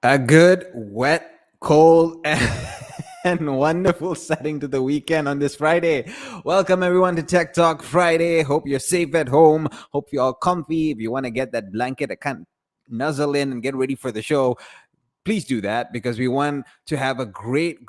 A good, wet, cold, and wonderful setting to the weekend on this Friday. Welcome everyone to Tech Talk Friday. Hope you're safe at home. Hope you're all comfy. If you want to get that blanket, I can't nuzzle in and get ready for the show. Please do that because we want to have a great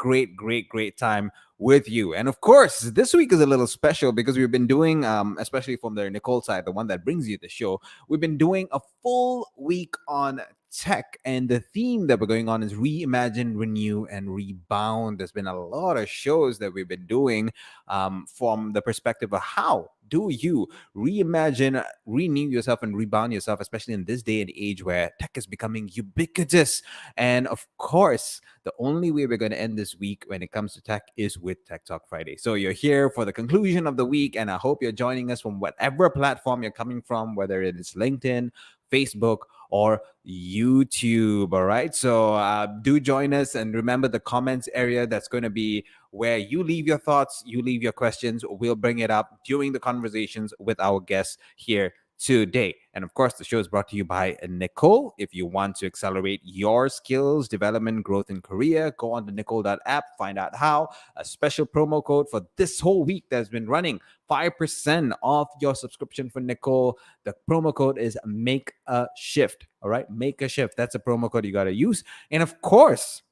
time with you. And of course, this week is a little special because we've been doing, especially from the Necole side, the one that brings you the show, we've been doing a full week on tech, and the theme that we're going on is reimagine, renew, and rebound. There's been a lot of shows that we've been doing from the perspective of how do you reimagine, renew yourself, and rebound yourself, especially in this day and age where tech is becoming ubiquitous. And of course, the only way we're going to end this week when it comes to tech is with Tech Talk Friday. So you're here for the conclusion of the week, and I hope you're joining us from whatever platform you're coming from, whether it is LinkedIn, Facebook, or YouTube. All right. So do join us, and remember the comments area. That's going to be where you leave your thoughts, you leave your questions. We'll bring it up during the conversations with our guests here today. And of course, the show is brought to you by Necole. If you want to accelerate your skills, development, growth in career, go on to Necole.app, find out how. A special promo code for this whole week that's been running, 5% off your subscription for Necole. The promo code is Make a Shift. All right, Make a Shift. That's a promo code you got to use. And of course,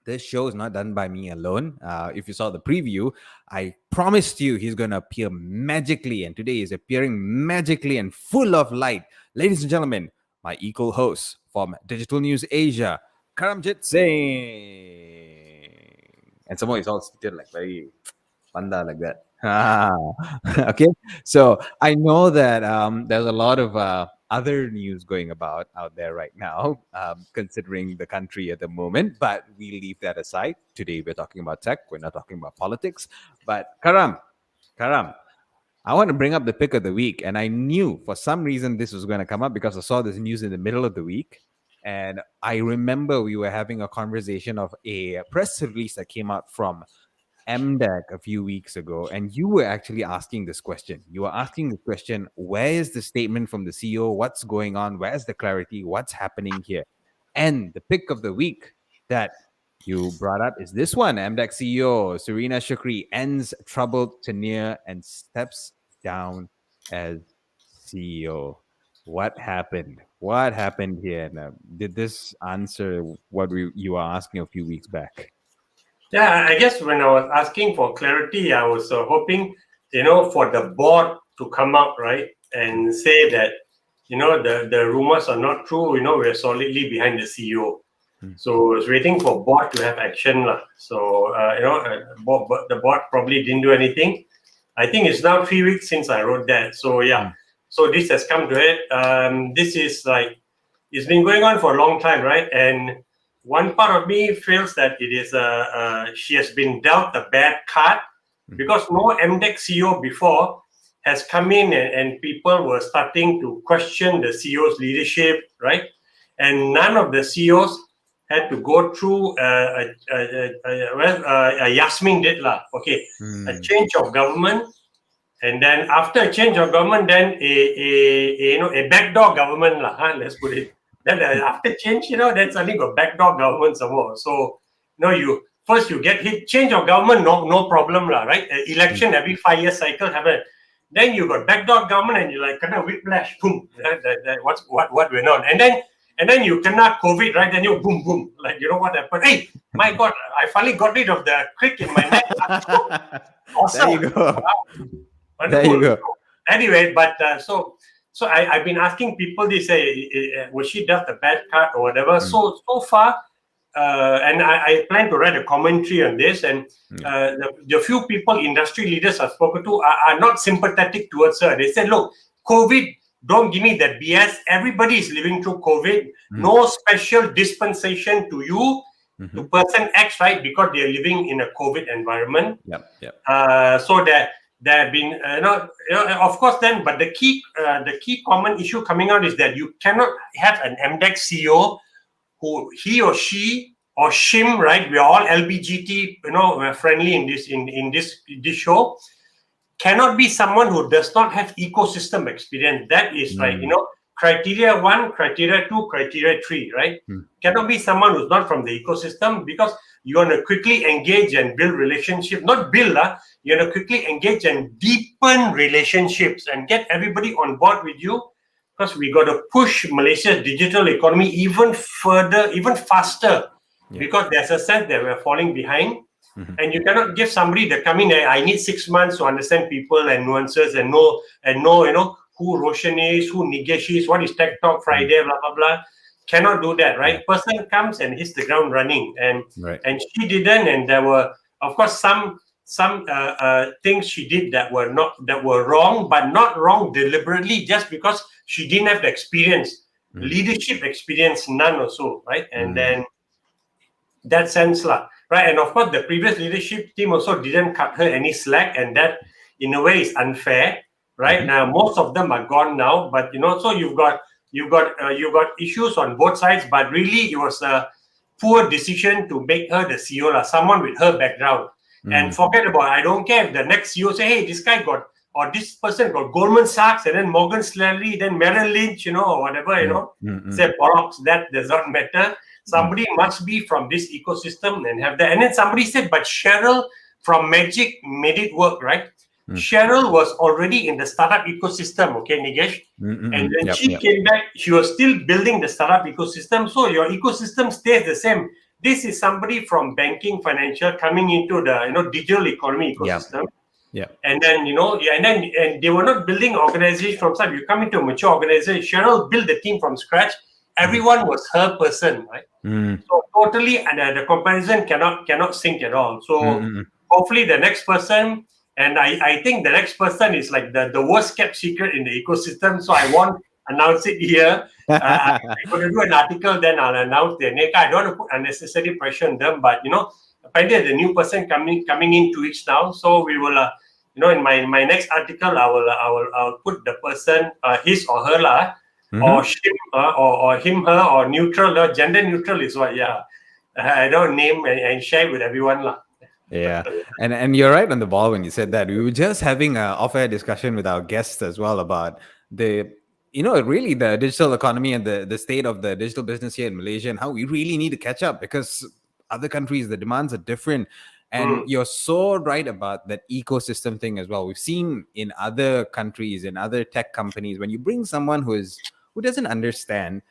this show is not done by me alone. If you saw the preview, I promised you he's going to appear magically, and today he's appearing magically and full of light. Ladies and gentlemen, my equal host from Digital News Asia, Karamjit Singh. And somehow he's all seated like very panda like that. Okay, so I know that there's a lot of other news going about out there right now, considering the country at the moment, but we leave that aside. Today we're talking about tech. We're not talking about politics. But Karam, I want to bring up the pick of the week, and I knew for some reason this was going to come up because I saw this news in the middle of the week. And I remember we were having a conversation of a press release that came out from MDEC a few weeks ago, and you were actually asking this question. You were asking the question, where is the statement from the CEO? What's going on? Where's the clarity? What's happening here? And the pick of the week that you brought up is this one. MDEC CEO Serena Shukri ends troubled tenure and steps down as CEO. What happened? What happened here? Now, did this answer what you were asking a few weeks back? Yeah, I guess when I was asking for clarity, I was hoping, for the board to come out, right, and say that, the rumors are not true. We're solidly behind the CEO. So I was waiting for board to have action. So, the board probably didn't do anything. I think it's now 3 weeks since I wrote that. So, yeah. So this has come to it. This is it's been going on for a long time, right? And one part of me feels that it is she has been dealt a bad card because no MDEC CEO before has come in and people were starting to question the CEO's leadership, right? And none of the CEOs had to go through Yasmin did a change of government, and then after a change of government, then a backdoor government let's put it. Then after change, then suddenly got backdoor government some more. So, you get hit, change of government, no problem, right? Election every 5 year cycle happen. Then you got backdoor government, and you're like, kind of whiplash, boom. What went on? And then you cannot COVID, right? Then you boom, like what happened? Hey, my God, I finally got rid of the crick in my neck. Awesome. There you go. Wow. There you go. Anyway, but so I've been asking people, they say, was she dealt a bad card or whatever? So far, and I plan to write a commentary on this, and the few people, industry leaders I've spoken to are not sympathetic towards her. They said, look, COVID, don't give me that BS. Everybody is living through COVID. No special dispensation to you, to person X, right? Because they're living in a COVID environment. So that there have been, of course, then, but the key common issue coming out is that you cannot have an MDEC CEO who he or she or shim, right? We are all LBGT, friendly in this show. Cannot be someone who does not have ecosystem experience. That is right, criteria 1, criteria 2, criteria 3, right? Cannot be someone who's not from the ecosystem, because you want to quickly engage and build relationships, not build, you want to quickly engage and deepen relationships and get everybody on board with you, because we got to push Malaysia's digital economy even further, even faster, because there's a sense that we're falling behind. And you cannot give somebody that come in, I need 6 months to understand people and nuances and know, who Roshan is, who Nigesh is, what is Tech Talk Friday, blah, blah, blah. Cannot do that, right? Person comes and hits the ground running, and she didn't, and there were, of course, some things she did that were wrong, but not wrong deliberately, just because she didn't have the experience, leadership experience, none or so, right? And then that sense, right? And of course, the previous leadership team also didn't cut her any slack, and that, in a way, is unfair, right? Now, most of them are gone now, but so you've got issues on both sides, but really it was a poor decision to make her the CEO, someone with her background. And forget about, I don't care if the next CEO say, hey, this guy got, or this person got Goldman Sachs, and then Morgan Stanley, then Merrill Lynch, or whatever, say bollocks, that does not matter. Somebody must be from this ecosystem and have that. And then somebody said, but Cheryl from Magic made it work, right? Cheryl was already in the startup ecosystem, okay, Nigesh? And when she came back, she was still building the startup ecosystem. So your ecosystem stays the same. This is somebody from banking, financial, coming into the digital economy ecosystem. And then and they were not building organization from start. You come into a mature organization. Cheryl built the team from scratch. Everyone was her person, right? So totally, and the comparison cannot sync at all. So hopefully the next person. And I think the next person is like the worst kept secret in the ecosystem. So I won't announce it here. I'm going to do an article, then I'll announce their name. I don't want to put unnecessary pressure on them, but apparently the new person coming in 2 weeks now. So we will, in my next article, I'll put the person, his or her, or him, her, or neutral. Gender neutral is what? Yeah, I don't name and share with everyone, Yeah, and you're right on the ball when you said that. We were just having an off-air discussion with our guests as well about really the digital economy and the state of the digital business here in Malaysia, and how we really need to catch up, because other countries, the demands are different. And you're so right about that ecosystem thing as well. We've seen in other countries, in other tech companies, when you bring someone who doesn't understand,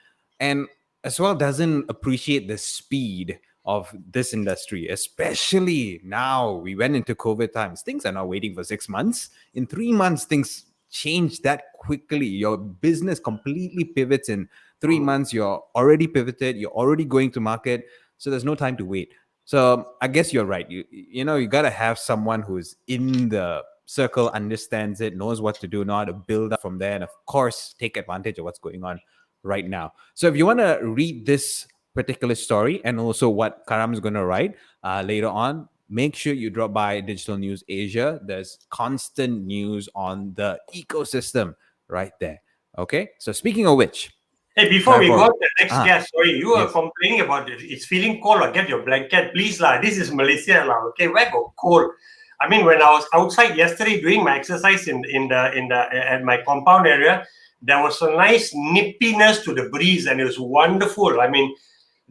and as well doesn't appreciate the speed of this industry, especially now we went into COVID times. Things are not waiting for 6 months. In 3 months, things change that quickly. Your business completely pivots in 3 months. You're already pivoted. You're already going to market. So there's no time to wait. So I guess you're right. You got to have someone who's in the circle, understands it, knows what to do, know how to build up from there, and of course, take advantage of what's going on right now. So if you want to read this particular story and also what Karam is going to write later on, make sure you drop by Digital News Asia. There's constant news on the ecosystem right there. Okay, so speaking of which, hey, before we go to the next guest, sorry, you are complaining about it. It's feeling cold, or get your blanket, please lah. This is Malaysia lah. Okay, where go cold? I mean, when I was outside yesterday doing my exercise at my compound area, there was a nice nippiness to the breeze, and it was wonderful. I mean,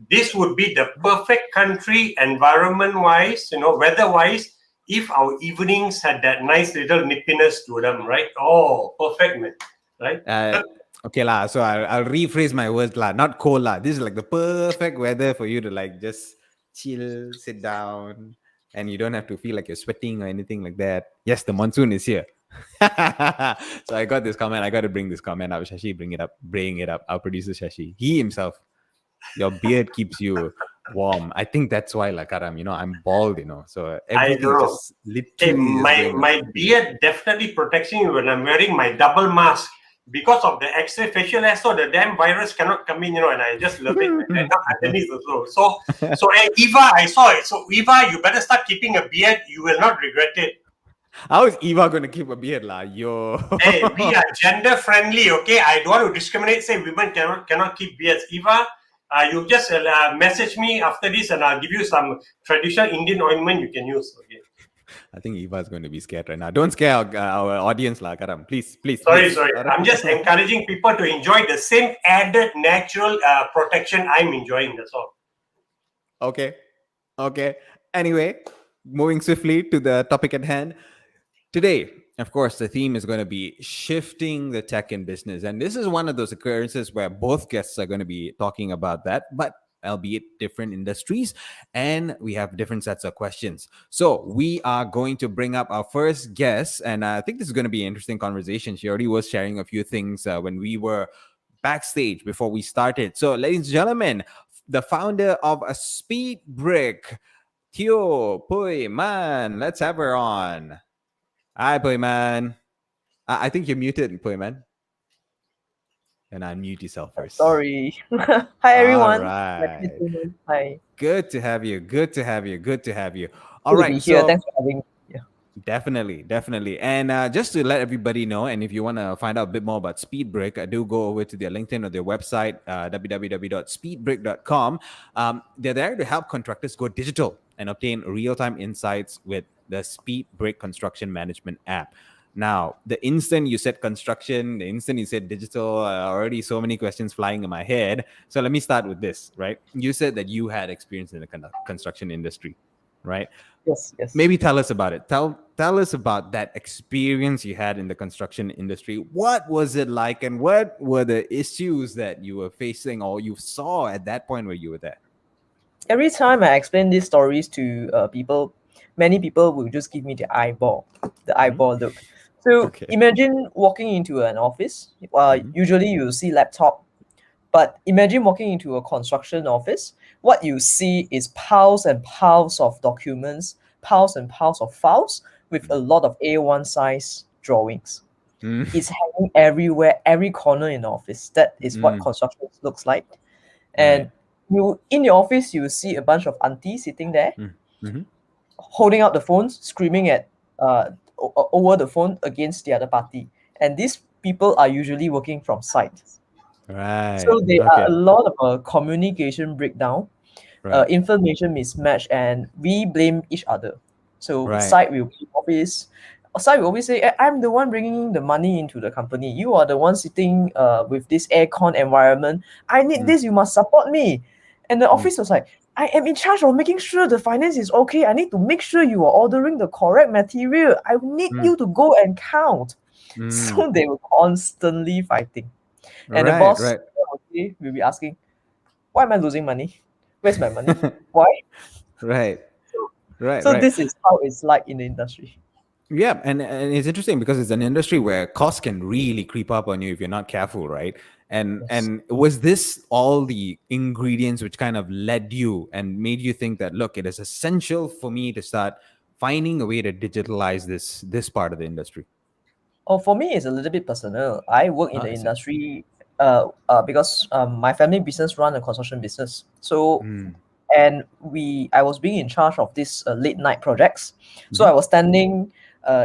this would be the perfect country environment-wise, weather-wise, if our evenings had that nice little nippiness to them, right? Oh, perfect, man, right? Okay lah. So I'll rephrase my words lah. Not cold lah. This is like the perfect weather for you to like just chill, sit down, and you don't have to feel like you're sweating or anything like that. Yes, the monsoon is here. So I got this comment. I got to bring this comment up. Shashi, bring it up. Our producer Shashi, he himself. Your beard keeps you warm. I think that's why, Karam, I'm bald, so everything just literally my beard definitely protects me when I'm wearing my double mask, because of the X-ray facial hair, so the damn virus cannot come in, and I just love it. And not underneath also. So hey, Eva, I saw it. So Eva, you better start keeping a beard. You will not regret it. How is Eva going to keep a beard, lah? Yo. Hey, we are gender friendly, okay? I don't want to discriminate. Say women cannot keep beards. Eva, you just message me after this, and I'll give you some traditional Indian ointment you can use. Okay. I think Eva is going to be scared right now. Don't scare our audience, lah, Karam. Please, please. Sorry, please. sorry. I'm just encouraging people to enjoy the same added natural protection I'm enjoying. That's all. Okay. Anyway, moving swiftly to the topic at hand. Today, of course, the theme is going to be shifting the tech in business. And this is one of those occurrences where both guests are going to be talking about that, but albeit different industries, and we have different sets of questions. So we are going to bring up our first guest, and I think this is going to be an interesting conversation. She already was sharing a few things when we were backstage before we started. So, ladies and gentlemen, the founder of a Speedbrick, Teoh, Pui Man. Let's have her on. Hi, Pui Man. I think you're muted, Pui Man. And unmute yourself first. Sorry. Hi, everyone. All right. Hi. Good to have you. All Good right. to be here. So Thanks for having me. Yeah. definitely. And just to let everybody know, and if you want to find out a bit more about Speedbrick, do go over to their LinkedIn or their website, www.speedbrick.com. They're there to help contractors go digital and obtain real-time insights with the Speedbrick Construction Management app. Now, the instant you said construction, the instant you said digital, already so many questions flying in my head. So let me start with this, right? You said that you had experience in the construction industry, right? Yes. Maybe tell us about it. Tell us about that experience you had in the construction industry. What was it like, and what were the issues that you were facing or you saw at that point where you were there? Every time I explain these stories to people, many people will just give me the eyeball look. So imagine walking into an office. Usually you see laptop, but imagine walking into a construction office. What you see is piles and piles of documents, piles and piles of files with a lot of A1 size drawings. It's hanging everywhere, every corner in the office. That is what construction looks like. And you in your office, you see a bunch of aunties sitting there, holding out the phones, screaming at over the phone against the other party. And these people are usually working from site. Right. So there are a lot of communication breakdown, information mismatch, and we blame each other. So site will be office. Site will always say, I'm the one bringing the money into the company. You are the one sitting with this aircon environment. I need this. You must support me. And the office was like, I am in charge of making sure the finance is okay. I need to make sure you are ordering the correct material. I need you to go and count. So they were constantly fighting. And the boss will be asking, why am I losing money? Where's my money? Why? So this is how it's like in the industry. Yeah, and it's interesting because it's an industry where costs can really creep up on you if you're not careful, right? And was this all the ingredients which kind of led you and made you think that, look, it is essential for me to start finding a way to digitalize this part of the industry? Oh, for me, it's a little bit personal. I work in the industry because my family business run a construction business. So and I was being in charge of this late night projects. So I was standing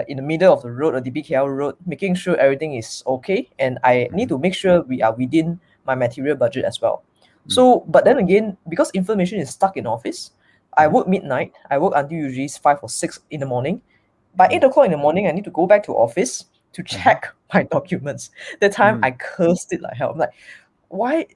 in the middle of the road, or the BKL road, making sure everything is okay, and I need to make sure we are within my material budget as well. So, but then again, because information is stuck in office, I work midnight. I work until usually 5 or 6 in the morning. By 8 o'clock in the morning, I need to go back to office to check my documents. That time I cursed it like hell. I'm like, why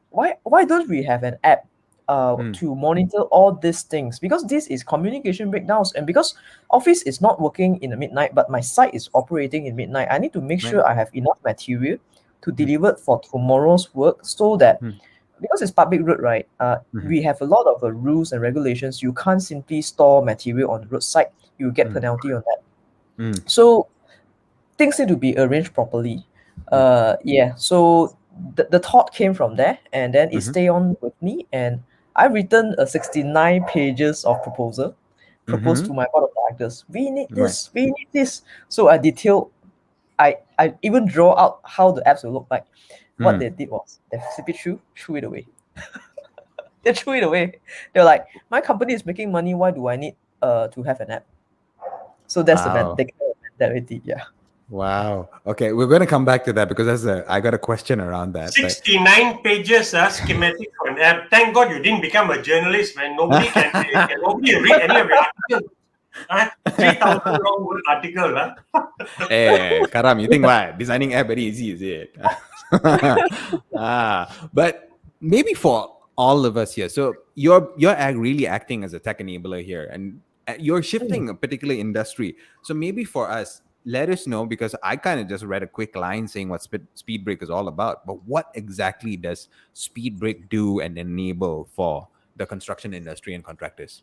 don't we have an app to monitor all these things? Because this is communication breakdowns, and because office is not working in the midnight, but my site is operating in midnight, I need to make sure I have enough material to deliver for tomorrow's work, so that because it's public road, right? We have a lot of rules and regulations. You can't simply store material on the roadside. You get penalty on that. So things need to be arranged properly. So the thought came from there, and then it stayed on with me, and I've written a 69 pages of proposed to my board of directors. We need this, we need this. So I even draw out how the apps will look like. What they did was they flip it threw it away. They threw it away. They're like, my company is making money, why do I need to have an app? So that's the mentality. Yeah. Wow. Okay, we're going to come back to that because I got a question around that. 69 pages schematic for an app. Thank God you didn't become a journalist when nobody can read any of your articles. 3,000 long word article. Hey, Karam, you think what? Designing app very easy, is it? But maybe for all of us here, so you're really acting as a tech enabler here, and you're shifting a particular industry. So maybe for us, let us know, because I kind of just read a quick line saying what Speedbrick is all about. But what exactly does Speedbrick do and enable for the construction industry and contractors?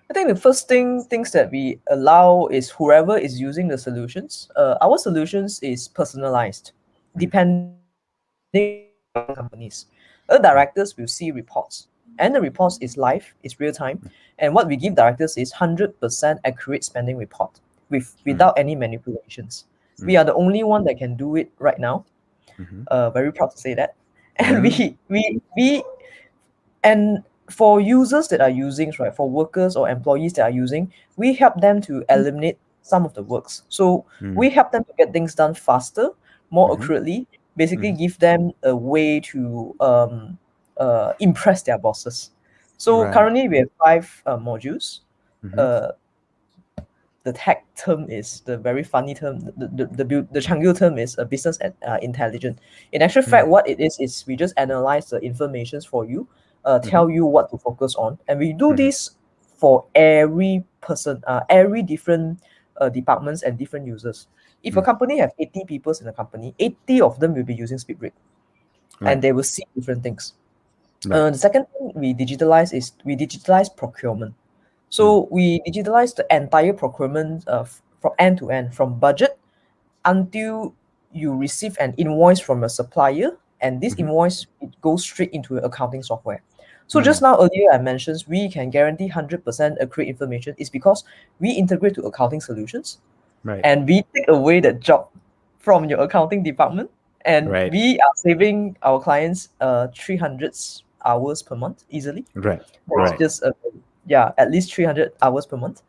I think the first things that we allow is whoever is using the solutions. Our solutions is personalized, depending on companies. The directors will see reports, and the reports is live, it's real time. And what we give directors is 100% accurate spending report without any manipulations. We are the only one that can do it right now. Very proud to say that. And we and for users that are using, right, for workers or employees that are using, we help them to eliminate some of the works. So we help them to get things done faster, more accurately, basically give them a way to impress their bosses. So currently we have 5 modules. The tech term is the very funny term. The Changyou term is a business intelligence. In actual fact, what it is we just analyze the informations for you, tell you what to focus on, and we do this for every person, every different departments and different users. If a company have 80 people in a company, 80 of them will be using Speedbrick, and they will see different things. The second thing we digitalize procurement. So we digitalize the entire procurement from end to end, from budget until you receive an invoice from a supplier, and this invoice, it goes straight into accounting software. So just now earlier I mentioned we can guarantee 100% accurate information is because we integrate to accounting solutions, and we take away the job from your accounting department, and we are saving our clients 300 hours per month easily. It's just at least 300 hours per month.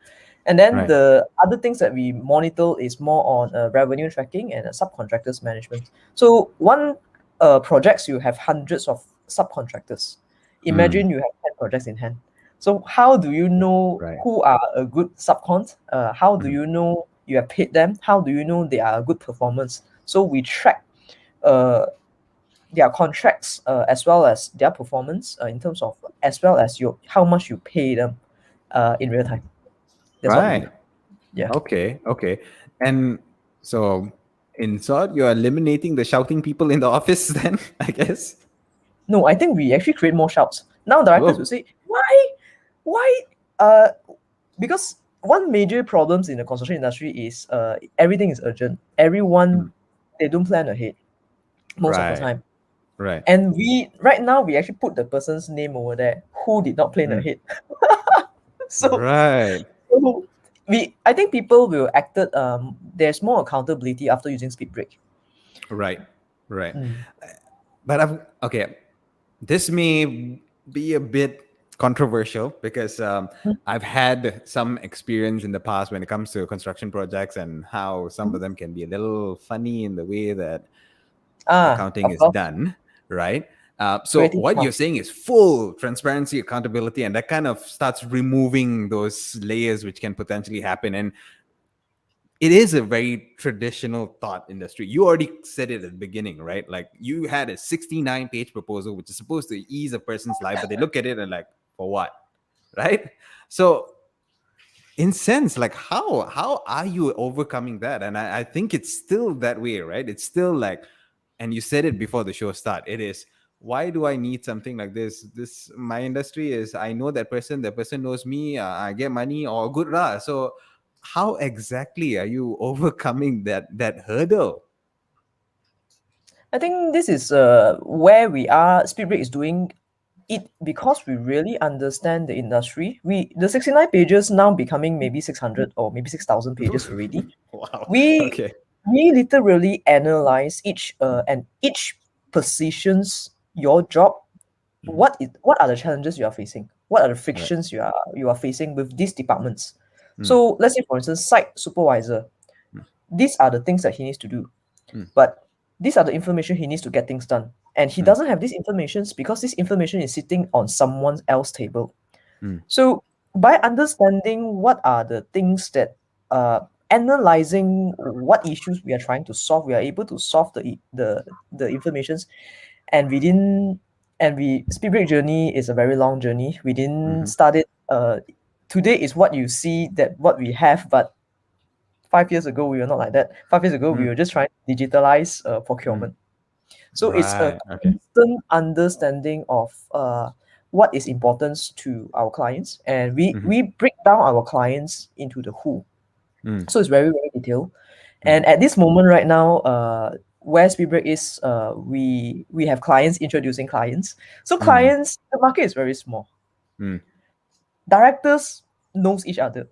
And then the other things that we monitor is more on revenue tracking and subcontractors management. So one projects, you have hundreds of subcontractors. Imagine you have 10 projects in hand. So how do you know who are a good subcon? How do you know you have paid them? How do you know they are a good performance? So we track their contracts as well as their performance in terms of, as well as how much you pay them in real time. That's what we do. Yeah. Okay. And so, in short, you're eliminating the shouting people in the office then, I guess? No, I think we actually create more shouts. Now directors will say, why? Because one major problems in the construction industry is everything is urgent. Everyone, they don't plan ahead most of the time. And right now we actually put the person's name over there who did not plan ahead. So I think people will act it. There's more accountability after using Speedbrick. Right. But this may be a bit controversial because I've had some experience in the past when it comes to construction projects and how some of them can be a little funny in the way that accounting is done, right? So what you're saying is full transparency, accountability, and that kind of starts removing those layers which can potentially happen. And it is a very traditional thought industry. You already said it at the beginning, right? Like you had a 69-page proposal, which is supposed to ease a person's life, but they look at it and like, for what, right? So in sense, like how are you overcoming that? And I think it's still that way, right? It's still like, and you said it before the show start, it is, why do I need something like this? My industry is, I know that person knows me, I get money, or good rah. So how exactly are you overcoming that hurdle? I think this is where we are. Speedbrick is doing it because we really understand the industry. The 69 pages now becoming maybe 600 or maybe 6,000 pages already. Wow. We literally analyze each positions, your job. What are the challenges you are facing? What are the frictions you are facing with these departments? So let's say, for instance, site supervisor. These are the things that he needs to do, but these are the information he needs to get things done, and he doesn't have these informations because this information is sitting on someone else's table. So by understanding what are the things that analyzing what issues we are trying to solve, we are able to solve the informations, and we didn't and we Speedbrick journey is a very long journey. We didn't start it today is what you see that what we have, but 5 years ago we were not like that. 5 years ago we were just trying to digitalize procurement. So it's a constant understanding of what is important to our clients, and we break down our clients into the who. So it's very, very detailed. And at this moment right now, where Speedbrick is, we have clients introducing clients. So clients, the market is very small. Directors knows each other.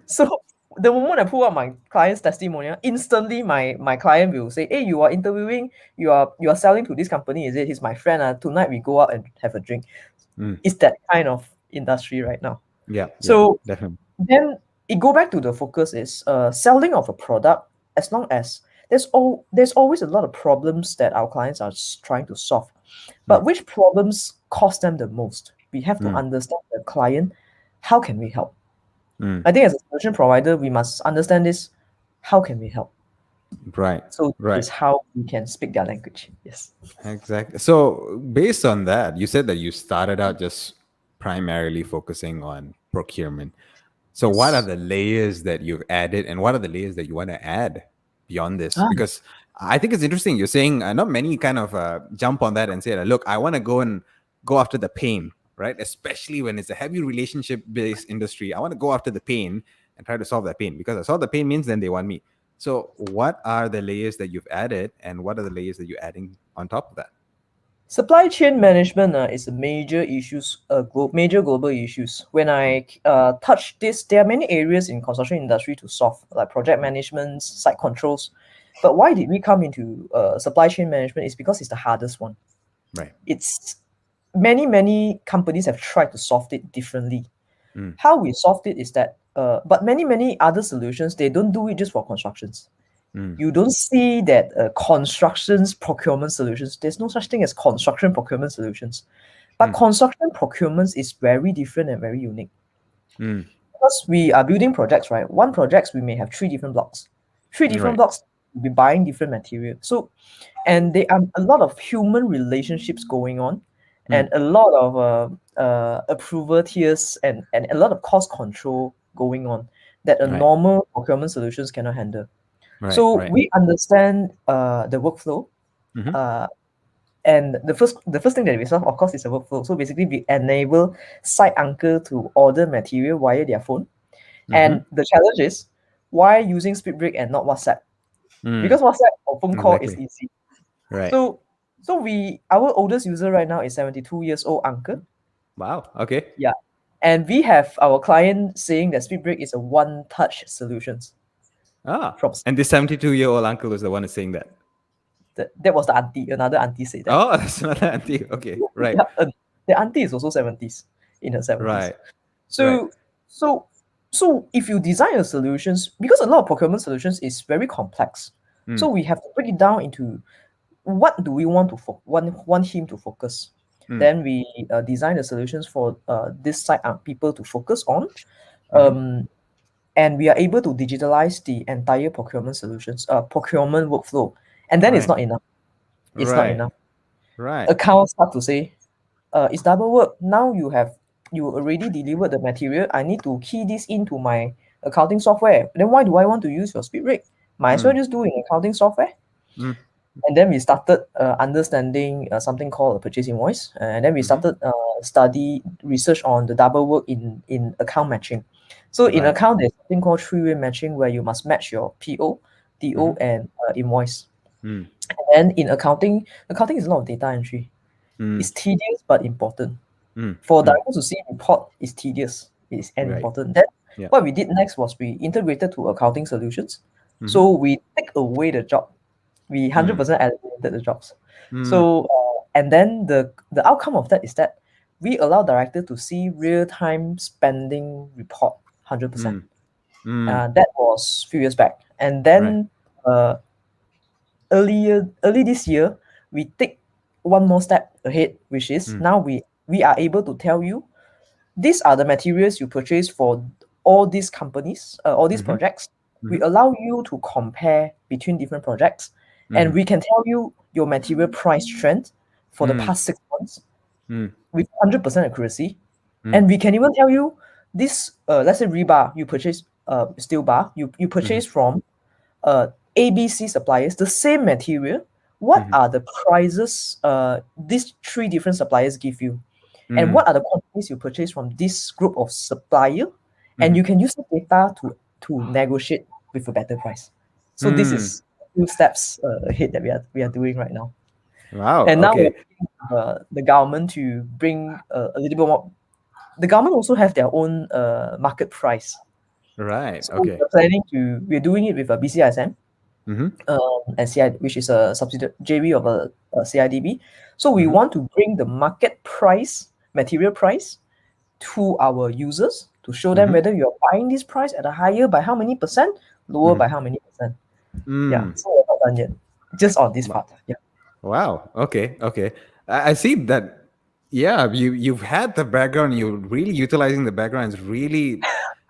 So the moment I pull out my client's testimonial, instantly my client will say, "Hey, you are interviewing, you are selling to this company, is it? He's my friend. Tonight we go out and have a drink." It's that kind of industry right now. So definitely. Then it go back to the focus is selling of a product. As long as there's always a lot of problems that our clients are trying to solve, but which problems cost them the most? We have to understand the client. How can we help? I think as a solution provider, we must understand this. How can we help? Right. So it's how we can speak their language. Yes. Exactly. So based on that, you said that you started out just primarily focusing on procurement. So what are the layers that you've added, and what are the layers that you want to add beyond this? Because I think it's interesting. You're saying not many kind of jump on that and say, look, I want to go after the pain, right? Especially when it's a heavy relationship-based industry. I want to go after the pain and try to solve that pain, because I solve the pain means then they want me. So what are the layers that you've added, and what are the layers that you're adding on top of that? Supply chain management is a major major global issues. When I touch this, there are many areas in construction industry to solve, like project management, site controls. But why did we come into supply chain management? It's because it's the hardest one. Right. It's many companies have tried to solve it differently. How we solved it is that, but many other solutions, they don't do it just for constructions. You don't see that constructions procurement solutions. There's no such thing as construction procurement solutions. But construction procurement is very different and very unique. Because we are building projects, right? One project, we may have 3 different blocks. 3 different blocks, we'll be buying different material. So, and there are a lot of human relationships going on, and a lot of approval tiers and a lot of cost control going on that a normal procurement solutions cannot handle. We understand the workflow, and the first thing that we solve, of course, is a workflow. So basically, we enable site uncle to order material via their phone, and the challenge is why using Speedbrick and not WhatsApp, because WhatsApp or phone call is easy. Right. So our oldest user right now is 72 years old uncle. Wow. Okay. Yeah, and we have our client saying that Speedbrick is a one-touch solutions. And this 72-year-old uncle is the one who's saying that. That was the auntie. Another auntie said that. Oh, that's another auntie. Okay, right. Yeah, the auntie is also 70s, in her 70s. Right. So if you design a solutions, because a lot of procurement solutions is very complex, so we have to break it down into what do we want to want him to focus. Then we design the solutions for this site people to focus on, and we are able to digitalize the entire procurement solutions, procurement workflow. And then it's not enough. It's not enough. Right. Accounts start to say, it's double work. Now you already delivered the material. I need to key this into my accounting software. Then why do I want to use your Speedbrick? Might as well just do it in accounting software. And then we started understanding something called a purchase invoice. And then we started research on the double work in account matching. So in account, there's something called three-way matching, where you must match your PO, DO, and invoice. And then in accounting is a lot of data entry. It's tedious but important. For directors to see report, is tedious and important. Then what we did next was we integrated to accounting solutions. So we take away the job. We 100% eliminated the jobs. So and then the outcome of that is that we allow director to see real-time spending report 100%. That was a few years back. And then early this year, we take one more step ahead, which is now we are able to tell you these are the materials you purchase for all these companies, all these projects. We allow you to compare between different projects, and we can tell you your material price trend for the past 6 months with 100% accuracy. And we can even tell you this, let's say rebar, you purchase steel bar, you purchase from ABC suppliers, the same material. What are the prices these 3 different suppliers give you? And what are the quantities you purchase from this group of supplier? And you can use the data to negotiate with a better price. So this is 2 steps ahead that we are doing right now. Wow. And now Okay. the government to bring a little bit more. The government also have their own market price. Right. So Okay. we're doing it with a BCISM, and CI, which is a subsidiary of a CIDB. So we want to bring the market price, material price, to our users to show them whether you're buying this price at a higher by how many percent, lower by how many percent. Yeah, so we're not done yet. Just on this part. Yeah. Wow. Okay. Okay. I see that. Yeah, you've had the background. You're really utilizing the background. It's really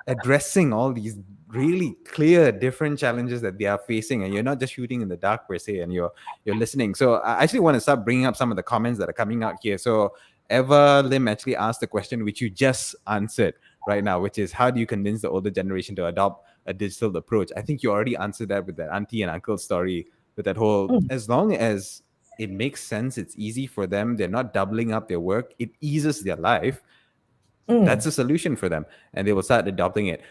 addressing all these really clear different challenges that they are facing, and you're not just shooting in the dark per se, and you're listening. So I actually want to start bringing up some of the comments that are coming out here. So Eva Lim actually asked the question which you just answered right now, which is how do you convince the older generation to adopt a digital approach? I think you already answered that with that auntie and uncle story, with that whole, as long as it makes sense, it's easy for them, they're not doubling up their work, it eases their life, that's a solution for them, and they will start adopting it.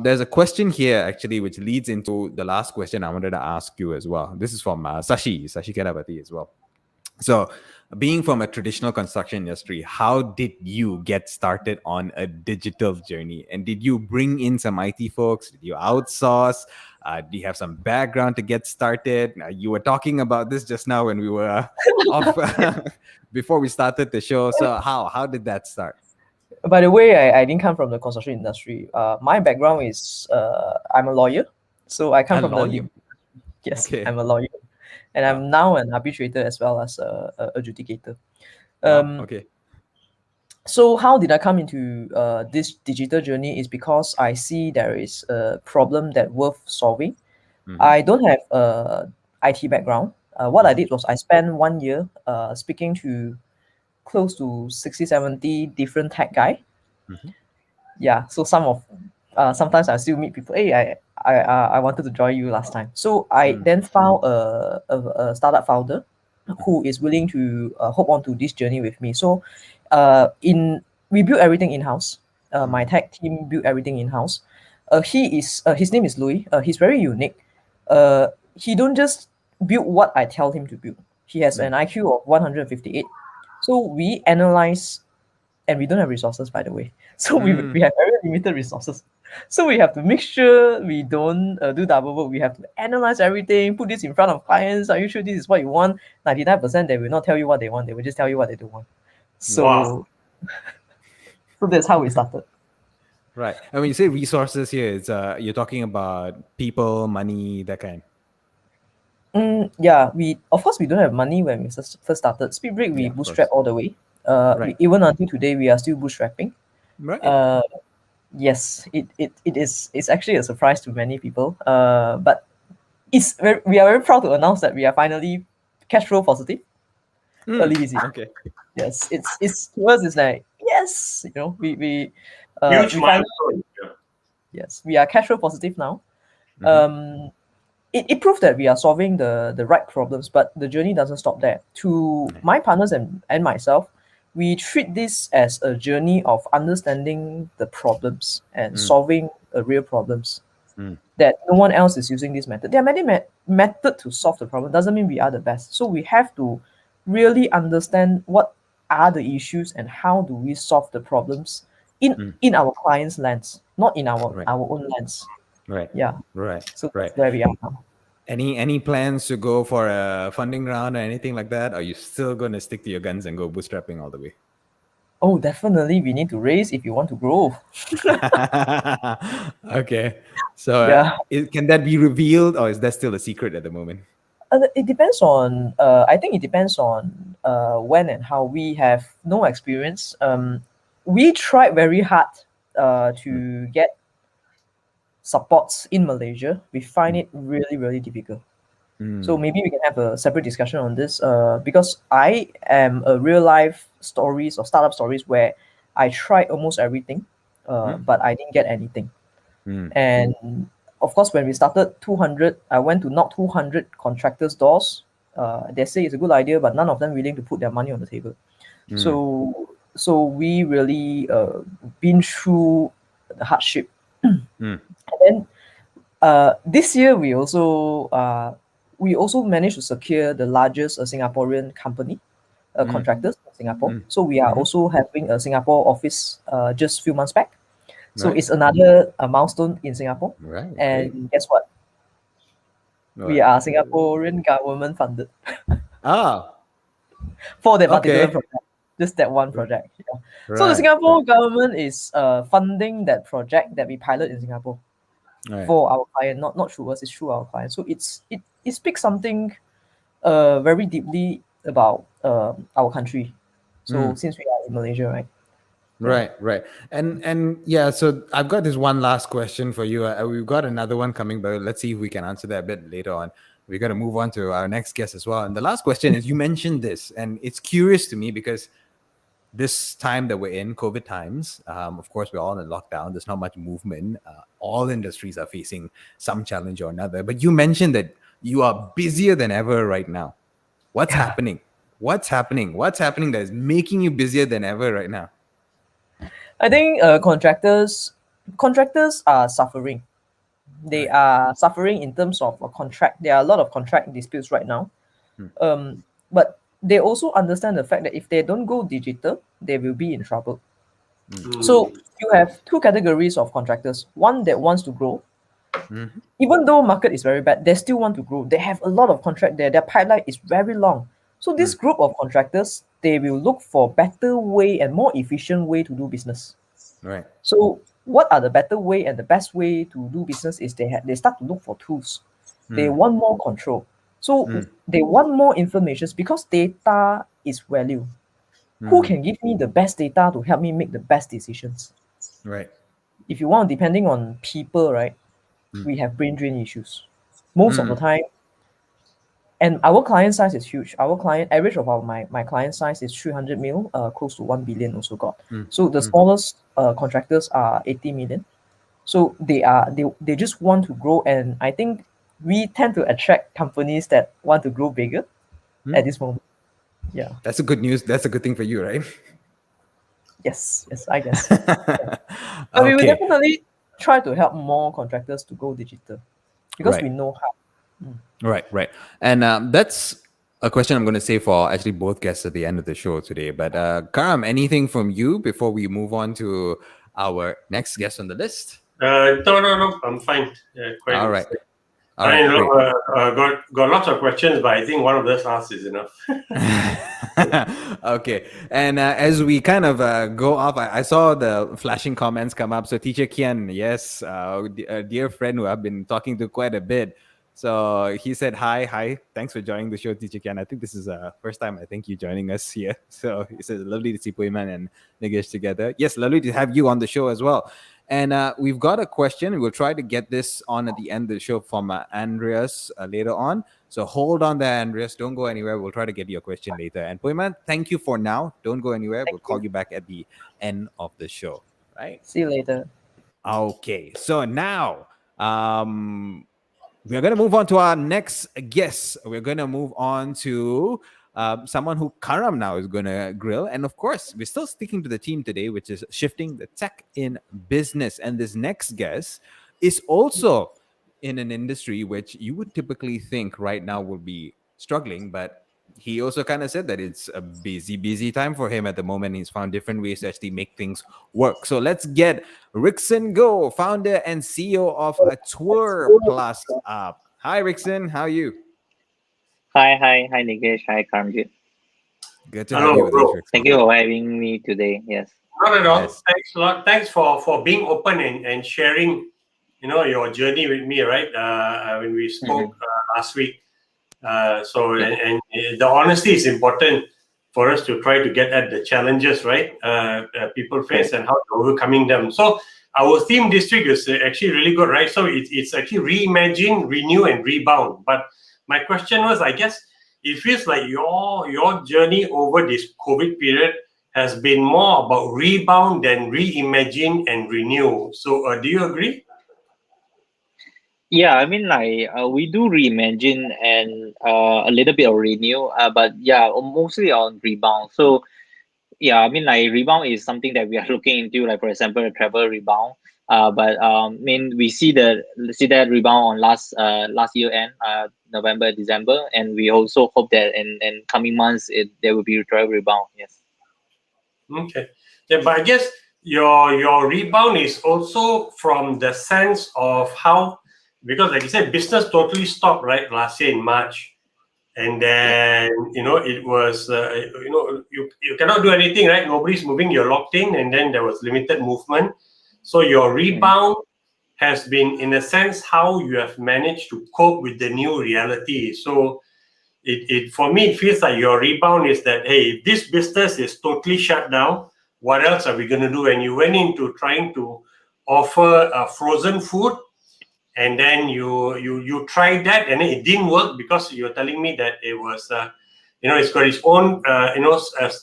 There's a question here actually which leads into the last question I wanted to ask you as well. This is from Sashi Karabati as well. So being from a traditional construction industry, how did you get started on a digital journey? And did you bring in some IT folks? Did you outsource? Do you have some background to get started? You were talking about this just now when we were off before we started the show. So how did that start? By the way, I didn't come from the construction industry. My background is I'm a lawyer, so I come from the yes, okay. I'm a lawyer, and I'm now an arbitrator as well as a adjudicator. Okay. So how did I come into this digital journey is because I see there is a problem that worth solving. I don't have a IT background. What I did was I spent 1 year speaking to close to 60, 70 different tech guy. Yeah, so sometimes I still meet people. Hey, I wanted to join you last time. So I then found a startup founder who is willing to hop onto this journey with me. So we built everything in-house. My tech team built everything in-house. His name is Louis. He's very unique. He don't just build what I tell him to build. He has an IQ of 158. So we analyze, and we don't have resources, by the way. So we have very limited resources. So we have to make sure we don't do double work. We have to analyze everything, put this in front of clients. Are you sure this is what you want? 99% they will not tell you what they want. They will just tell you what they don't want. So, so that's how we started. Right. And when you say resources here, it's you're talking about people, money, that kind. Yeah, of course we don't have money when we first started. Speedbrick, we bootstrap all the way. Even until today, we are still bootstrapping. Right. Yes, it's actually a surprise to many people. But we are very proud to announce that we are finally cash flow positive early this year. Okay. Yes, it's to us it's like yes, we huge milestone. Yes, we are cash flow positive now. It proved that we are solving the right problems, but the journey doesn't stop there. To my partners and myself, we treat this as a journey of understanding the problems and solving real problems. That no one else is using this method. There are many methods to solve the problem. Doesn't mean we are the best. So we have to really understand what are the issues and how do we solve the problems in our client's lens, not in our own lens. Right. Yeah. Right. So that's where we are now. Any plans to go for a funding round or anything like that? Or are you still going to stick to your guns and go bootstrapping all the way? Oh, definitely. We need to raise if you want to grow. Okay. So can that be revealed, or is that still a secret at the moment? It depends on, I think it depends on when and how. We have no experience. we tried very hard to get supports in Malaysia. We find it really, really difficult. So maybe we can have a separate discussion on this because I am a real life stories or startup stories where I tried almost everything, but I didn't get anything. And of course, when we started 200, I went to knock 200 contractors' doors. They say it's a good idea, but none of them willing to put their money on the table. So we really been through the hardship. And then this year we also managed to secure the largest Singaporean company, contractors in Singapore. So we are also having a Singapore office just a few months back. So it's another milestone in Singapore. Right. And guess what? We are Singaporean government funded for that particular project. Just that one project. Yeah. So the Singapore government is funding that project that we pilot in Singapore for our client, not through us, it's through our client. So it speaks something very deeply about our country. So since we are in Malaysia, right? Right. And yeah, so I've got this one last question for you. We've got another one coming, but let's see if we can answer that a bit later on. We're going to move on to our next guest as well. And the last question is, you mentioned this, and it's curious to me because this time that we're in, COVID times, of course, we're all in lockdown. There's not much movement. All industries are facing some challenge or another. But you mentioned that you are busier than ever right now. What's happening? What's happening that is making you busier than ever right now? I think contractors are suffering. They are suffering in terms of a contract. There are a lot of contract disputes right now. But they also understand the fact that if they don't go digital, they will be in trouble. So you have two categories of contractors. One that wants to grow. Even though market is very bad, they still want to grow. They have a lot of contract there. Their pipeline is very long. So this group of contractors, they will look for better way and more efficient way to do business. Right. So what are the better way and the best way to do business is they start to look for tools. They want more control. So they want more information because data is value. Who can give me the best data to help me make the best decisions? Right. If you want, depending on people, right, we have brain drain issues. Most of the time, and our client size is huge. Our client average of my client size is 300 mil, close to 1 billion also got. So the smallest contractors are 80 million. So they just want to grow, and I think we tend to attract companies that want to grow bigger at this moment. Yeah. That's a good news. That's a good thing for you, right? Yes, I guess. But we will definitely try to help more contractors to go digital because we know how. Right. And that's a question I'm going to say for actually both guests at the end of the show today. But Karam, anything from you before we move on to our next guest on the list? No, I'm fine. Quite all right. Got lots of questions, but I think one of those asks is enough. Okay. And as we kind of go off, I saw the flashing comments come up. So Teacher Kian, yes, a dear friend who I've been talking to quite a bit. So he said, hi. Thanks for joining the show, Teacher Kian. I think this is the first time I think you joining us here. So he says, lovely to see Pui Mun and Nigesh together. Yes, lovely to have you on the show as well. And we've got a question. We'll try to get this on at the end of the show from Andreas later on. So hold on there, Andreas. Don't go anywhere. We'll try to get your question later. And Pui Mun, thank you for now. Don't go anywhere. We'll call you back at the end of the show. Right? See you later. Okay. So now we're going to move on to our next guest. We're going to move on to someone who Karam now is going to grill. And of course, we're still sticking to the theme today, which is shifting the tech in business. And this next guest is also in an industry which you would typically think right now will be struggling, but he also kind of said that it's a busy time for him at the moment. He's found different ways to actually make things work. So let's get Rickson Goh, founder and CEO of Tourplus up. Hi, Rickson. How are you? Hi, Nigesh. Hi, Karamjit. Good to have you with us, Rickson. Thank you for having me today. Yes. Not at all. Yes. Thanks a lot. Thanks for being open and sharing, your journey with me, right? When we spoke last week. And the honesty is important for us to try to get at the challenges, right? People face and how to overcoming them. So our theme district is actually really good, right? So it's actually reimagine, renew, and rebound. But my question was, I guess it feels like your journey over this COVID period has been more about rebound than reimagine and renew. So do you agree? Yeah, I mean, like we do reimagine and a little bit of renew, but yeah, mostly on rebound. So yeah, I mean, like rebound is something that we are looking into, like for example, the travel rebound. But I mean, we see that rebound on last year end, November, December, and we also hope that in coming months there will be a travel rebound. Yes. Okay. Yeah, but I guess your rebound is also from the sense of how, because like you said, business totally stopped right last year in March, and then it was you cannot do anything, right? Nobody's moving, you're locked in, and then there was limited movement. So your rebound has been, in a sense, how you have managed to cope with the new reality. So it for me, it feels like your rebound is that, hey, if this business is totally shut down, what else are we going to do? And you went into trying to offer frozen food, and then you tried that, and it didn't work because you're telling me that it was it's got its own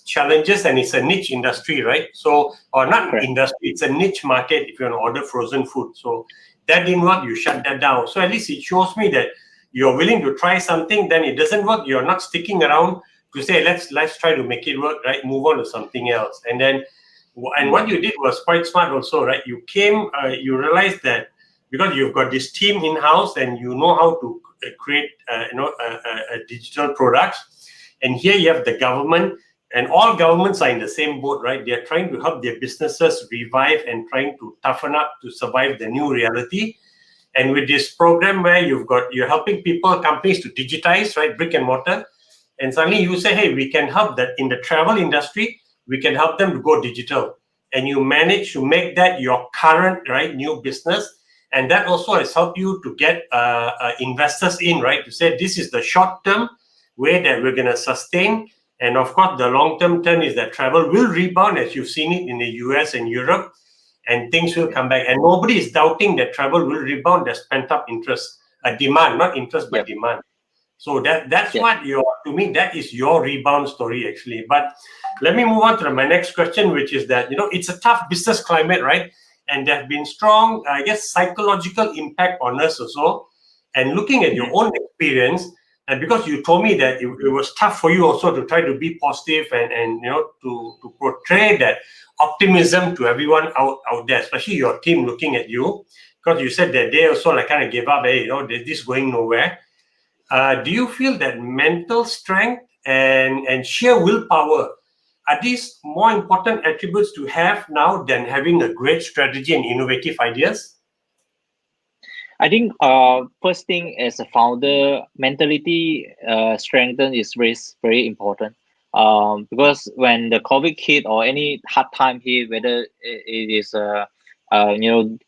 challenges, and it's a niche industry, right? So, or not Correct. industry, it's a niche market if you want to order frozen food. So that didn't work, you shut that down. So at least it shows me that you're willing to try something, then it doesn't work, you're not sticking around to say let's try to make it work, right? Move on to something else. And then what you did was quite smart also, right? You came, you realized that because you've got this team in-house and you know how to create digital products, and here you have the government, and all governments are in the same boat, right? They're trying to help their businesses revive and trying to toughen up to survive the new reality. And with this program where you're helping people, companies to digitize, right, brick and mortar, and suddenly you say, hey, we can help that in the travel industry, we can help them to go digital, and you manage to make that your current, right, new business. And that also has helped you to get investors in, right, to say this is the short-term way that we're going to sustain. And of course, the long-term turn is that travel will rebound, as you've seen it in the US and Europe, and things will come back. And nobody is doubting that travel will rebound. There's pent-up interest, demand, not interest, but demand. So that's what to me, that is your rebound story, actually. But let me move on to my next question, which is that, it's a tough business climate, right? And there have been strong, I guess, psychological impact on us also. And looking at your own experience, and because you told me that it was tough for you also to try to be positive and to portray that optimism to everyone out there, especially your team looking at you, because you said that they also like kind of gave up, hey, this is going nowhere. Do you feel that mental strength and sheer willpower, are these more important attributes to have now than having a great strategy and innovative ideas? I think first thing, as a founder, mentality strengthen is very, very important. Because when the COVID hit or any hard time hit, whether it is a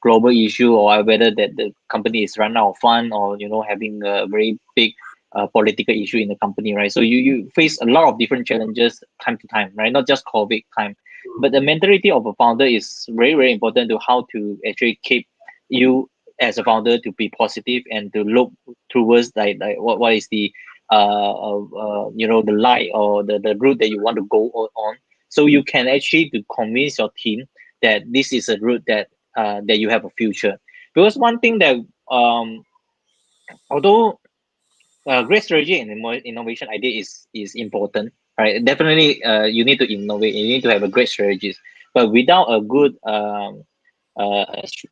global issue or whether that the company is run out of fund or having a very big political issue in the company, right? So you face a lot of different challenges time to time, right? Not just COVID time, but the mentality of a founder is very, very important to how to actually keep you as a founder to be positive and to look towards like what is the the light or the route that you want to go on, so you can actually to convince your team that this is a route that that you have a future. Because one thing that although great strategy and innovation idea is important, right? Definitely you need to innovate, you need to have a great strategies, but without a good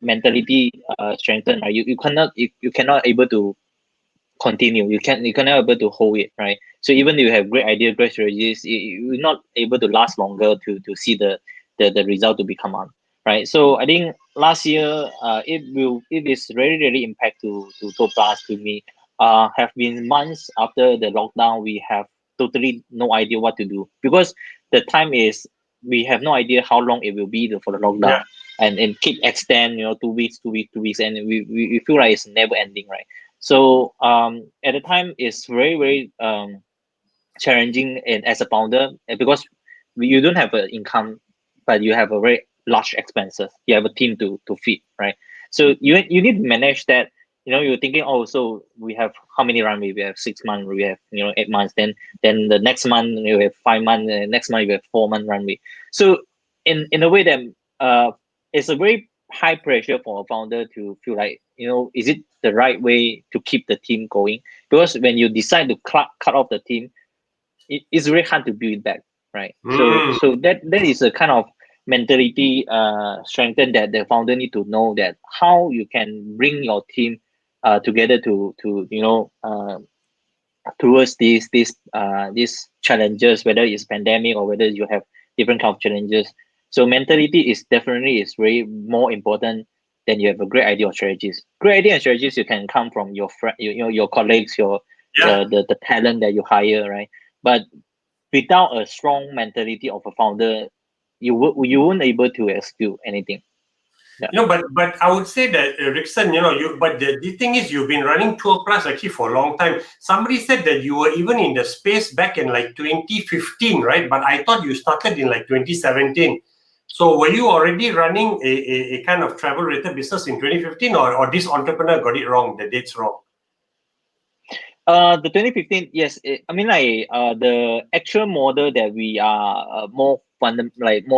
mentality strengthen, right? You cannot able to continue. You cannot able to hold it, right? So even if you have great idea, great strategies, you're not able to last longer to see the result to become on, right? So I think last year it is really, really impact to Tourplus, to me. Have been months after the lockdown, we have totally no idea what to do, because the time is, we have no idea how long it will be for the lockdown. And keep extend 2 weeks, 2 weeks, 2 weeks, and we feel like it's never ending, right? So at the time, it's very, very challenging as a founder because you don't have an income, but you have a very large expenses. You have a team to feed, right? So you need to manage that. You're thinking, oh, so we have how many runway? We have 6 months, we have 8 months. Then the next month you have 5 months, and next month you have 4 month runway. So in a way that it's a very high pressure for a founder to feel like, is it the right way to keep the team going? Because when you decide to cut off the team, it's very hard to build it back, right? So that is a kind of mentality strengthen that the founder need to know, that how you can bring your team together to towards these challenges, whether it's pandemic or whether you have different kind of challenges. So mentality is very more important than you have a great idea or strategies. Great idea and strategies you can come from your friend, your colleagues, the talent that you hire, right? But without a strong mentality of a founder, you won't able to execute anything. Yeah. But I would say that Rickson, but the thing is, you've been running Tourplus actually for a long time. Somebody said that you were even in the space back in like 2015, right? But I thought you started in like 2017. So were you already running a kind of travel-related business in 2015, or this entrepreneur got it wrong, the date's wrong? The 2015, yes. The actual model that we are more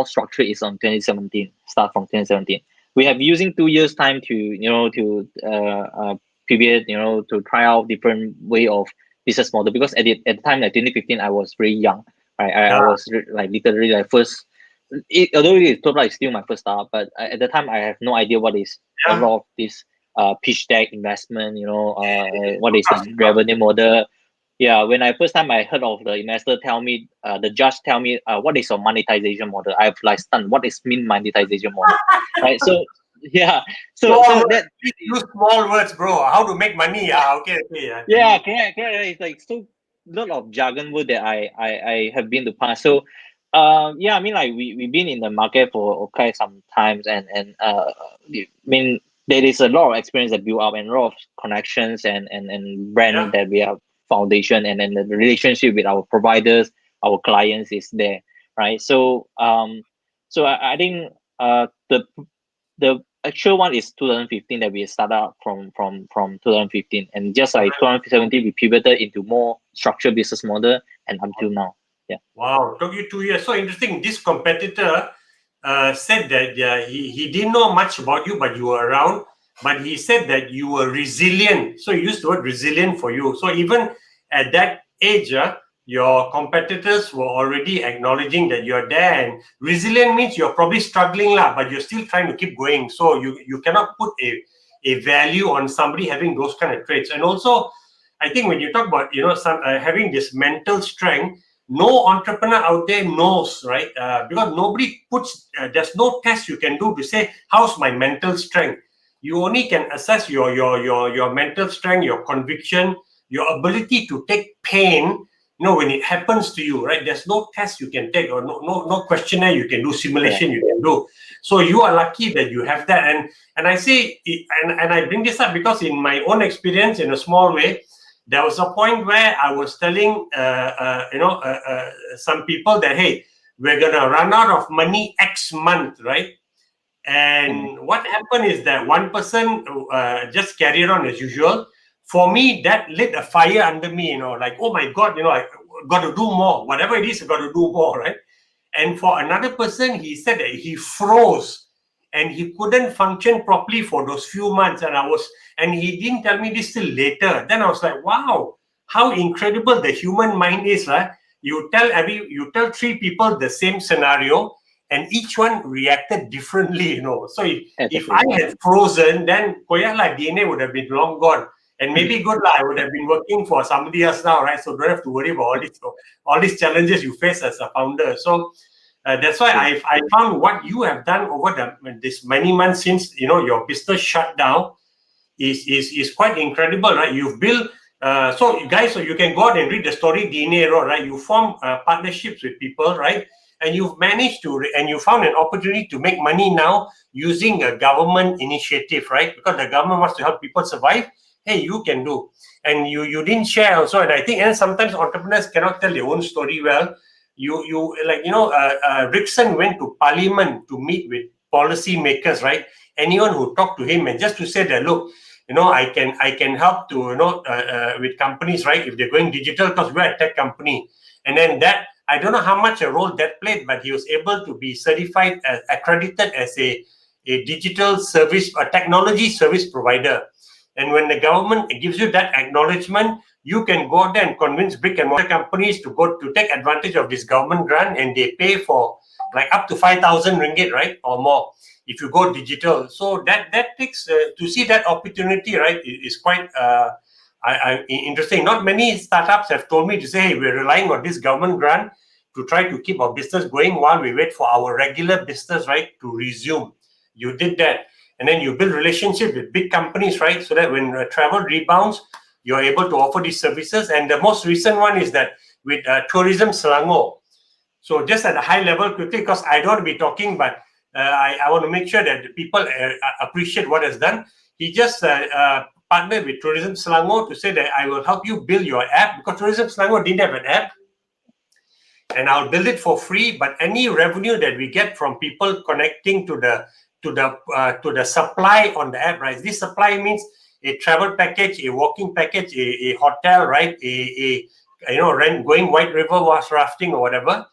structured is on 2017. Start from 2017. We have using 2 years time to pivot, to try out different way of business model, because at the time, like 2015, I was very young. Right? I was literally first. Although Tourplus is still my first startup, but at the time I have no idea what is a lot of this pitch deck investment. What is the revenue model? Yeah, when I first time I heard of the investor tell me, the judge tell me, what is your monetization model? I've stunned. What is mean monetization model? Right. So yeah. So that use small words, bro. How to make money? Okay. Yeah, correct. It's so lot of jargon word that I have been to pass. So we've been in the market for quite some times, and there is a lot of experience that build up, and a lot of connections and brand that we have foundation, and then the relationship with our providers, our clients is there, right? So I think the actual one is 2015 that we started out from 2015, and just like 2017 we pivoted into more structured business model, and until now. Yeah. Wow, took you 2 years. So interesting. This competitor said that he didn't know much about you, but you were around. But he said that you were resilient. So he used the word resilient for you. So even at that age, your competitors were already acknowledging that you're there. And resilient means you're probably struggling, but you're still trying to keep going. So you cannot put a value on somebody having those kind of traits. And also, I think when you talk about having this mental strength, no entrepreneur out there knows, right? Because nobody puts, there's no test you can do to say, how's my mental strength? You only can assess your mental strength, your conviction, your ability to take pain, when it happens to you, right? There's no test you can take, or no questionnaire you can do, simulation you can do. So you are lucky that you have that. And I say, and I bring this up because in my own experience, in a small way, there was a point where I was telling, some people that, hey, we're going to run out of money X month, right? And what happened is that one person just carried on as usual. For me, that lit a fire under me, like, oh my God, I got to do more. Whatever it is, I got to do more, right? And for another person, he said that he froze and he couldn't function properly for those few months. And he didn't tell me this till later. Then I was like, wow, how incredible the human mind is. You tell 3 people the same scenario, and each one reacted differently, So if I had frozen, then DNA would have been long gone. And maybe I would have been working for somebody else now, right? So don't have to worry about all these challenges you face as a founder. So that's why I found what you have done over this many months since your business shut down is quite incredible, right? You've built so you can go out and read the story DNA Road, right? You form partnerships with people, right? And you've managed to, and you found an opportunity to make money now using a government initiative, right? Because the government wants to help people survive, hey, you can do. And you didn't share also. And I think, and sometimes entrepreneurs cannot tell their own story well. Rickson went to Parliament to meet with policy makers, right? Anyone who talked to him, and just to say that, look, I can help to, with companies, right? If they're going digital, because we're a tech company. And then that, I don't know how much a role that played, but he was able to be certified, accredited as a digital service, a technology service provider. And when the government gives you that acknowledgement, you can go there and convince brick and mortar companies to take advantage of this government grant, and they pay for like up to 5,000 ringgit, right, or more, if you go digital. So that takes to see that opportunity, right, is quite interesting. Not many startups have told me to say, hey, we're relying on this government grant to try to keep our business going while we wait for our regular business, right, to resume. You did that. And then you build relationship with big companies, right? So that when travel rebounds, you're able to offer these services. And the most recent one is that with Tourism Selangor. So just at a high level quickly, because I don't want to be talking, but I want to make sure that people appreciate what is done. He just partnered with Tourism Selangor to say that I will help you build your app, because Tourism Selangor didn't have an app. And I'll build it for free. But any revenue that we get from people connecting to the supply on the app, right? This supply means a travel package, a walking package, a hotel, right? Rent, going White River was rafting or whatever.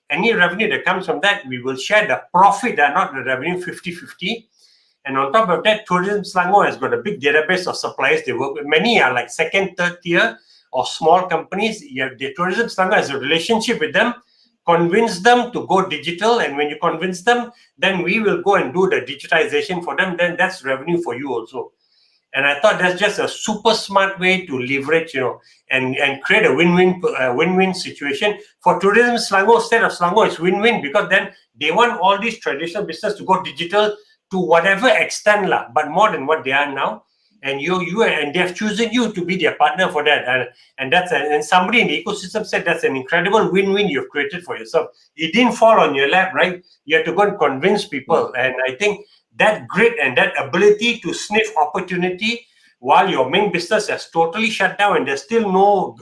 Any revenue that comes from that, we will share the profit, not the revenue, 50-50. And on top of that, Tourism Selangor has got a big database of suppliers they work with. Many are like second, third tier or small companies. The Tourism Selangor has a relationship with them. Convince them to go digital, and when you convince them, then we will go and do the digitization for them. Then that's revenue for you also. And I thought that's just a super smart way to leverage, and create a win-win situation for Tourism Selangor. State of Selangor is win-win, because then they want all these traditional business to go digital to whatever extent, but more than what they are now. And and they have chosen you to be their partner for that, and somebody in the ecosystem said that's an incredible win-win you've created for yourself. It didn't fall on your lap, right? You have to go and convince people, and I think that grit and that ability to sniff opportunity while your main business has totally shut down and there's still no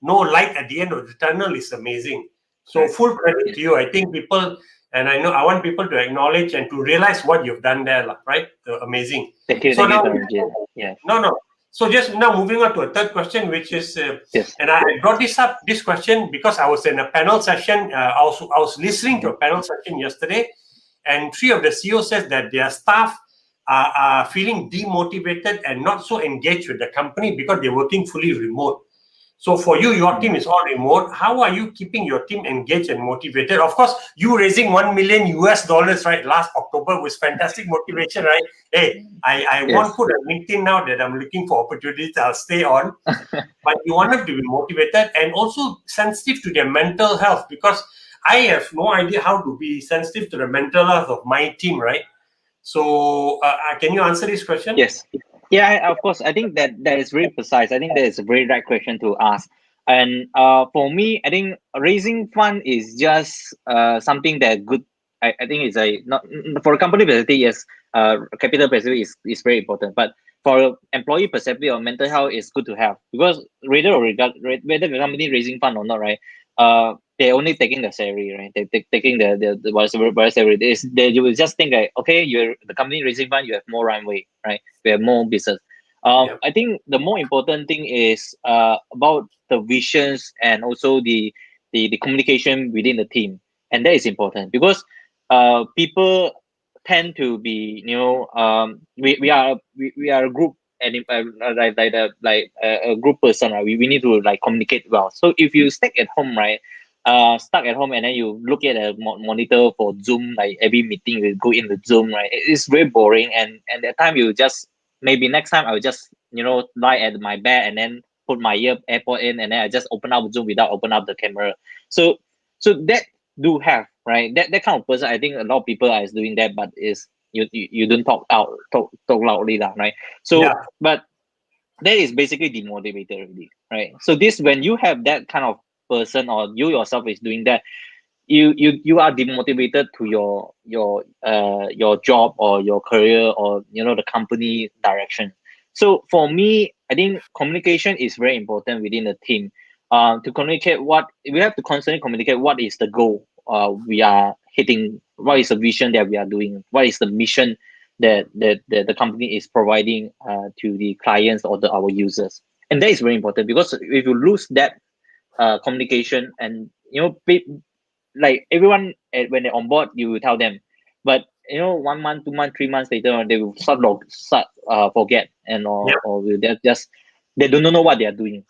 light at the end of the tunnel is amazing. So full credit to you. I think people. And I want people to acknowledge and to realize what you've done there, right? Amazing. Thank you, Karamjit. Yeah. No. So just now moving on to a third question, which is, yes. And I brought this question because I was in a panel session. I was listening to a panel session yesterday, and 3 of the CEOs said that their staff are feeling demotivated and not so engaged with the company because they're working fully remote. So for you, your team is all remote. How are you keeping your team engaged and motivated? Of course, you raising $1 million, right, last October was fantastic motivation, right? Hey, I won't put on LinkedIn now that I'm looking for opportunities. I'll stay on. But you want them to be motivated and also sensitive to their mental health, because I have no idea how to be sensitive to the mental health of my team, right? So can you answer this question? Yes. Yeah, of course. I think that is very precise. I think that is a very right question to ask. And for me, I think raising fund is just something that good. I think it's not for a company perspective. Yes, capital perspective is very important. But for employee perspective or mental health, is good to have, because whether the company raising fund or not, right? They're only taking the salary, right? They're taking the whatever salary. You will just think that, okay, you're the company raising fund, you have more runway, right? We have more business. I think the more important thing is about the visions and also the communication within the team, and that is important, because people tend to be, we are a group, and a group person, right? We need to communicate well. So if you stuck at home, right? Stuck at home, and then you look at a monitor for Zoom, like every meeting you go in the Zoom, right? It's very boring, and that time you just, maybe next time I'll just lie at my bed and then put my AirPod in, and then I just open up Zoom without open up the camera. So that do have, right? That kind of person, I think a lot of people are doing that, but is you don't talk loudly, right? So but that is basically demotivated already, right? So this, when you have that kind of person, or you yourself is doing that, you are demotivated to your job or your career, or the company direction. So for me, I think communication is very important within the team. To communicate what we have to constantly communicate what is the goal we are hitting, what is the vision that we are doing, what is the mission that the company is providing to the clients or our users. And that is very important, because if you lose that communication, and like everyone when they're on board, you will tell them, but 1 month, 2 months, 3 months later, they will start forget, and or will just they don't know what they are doing,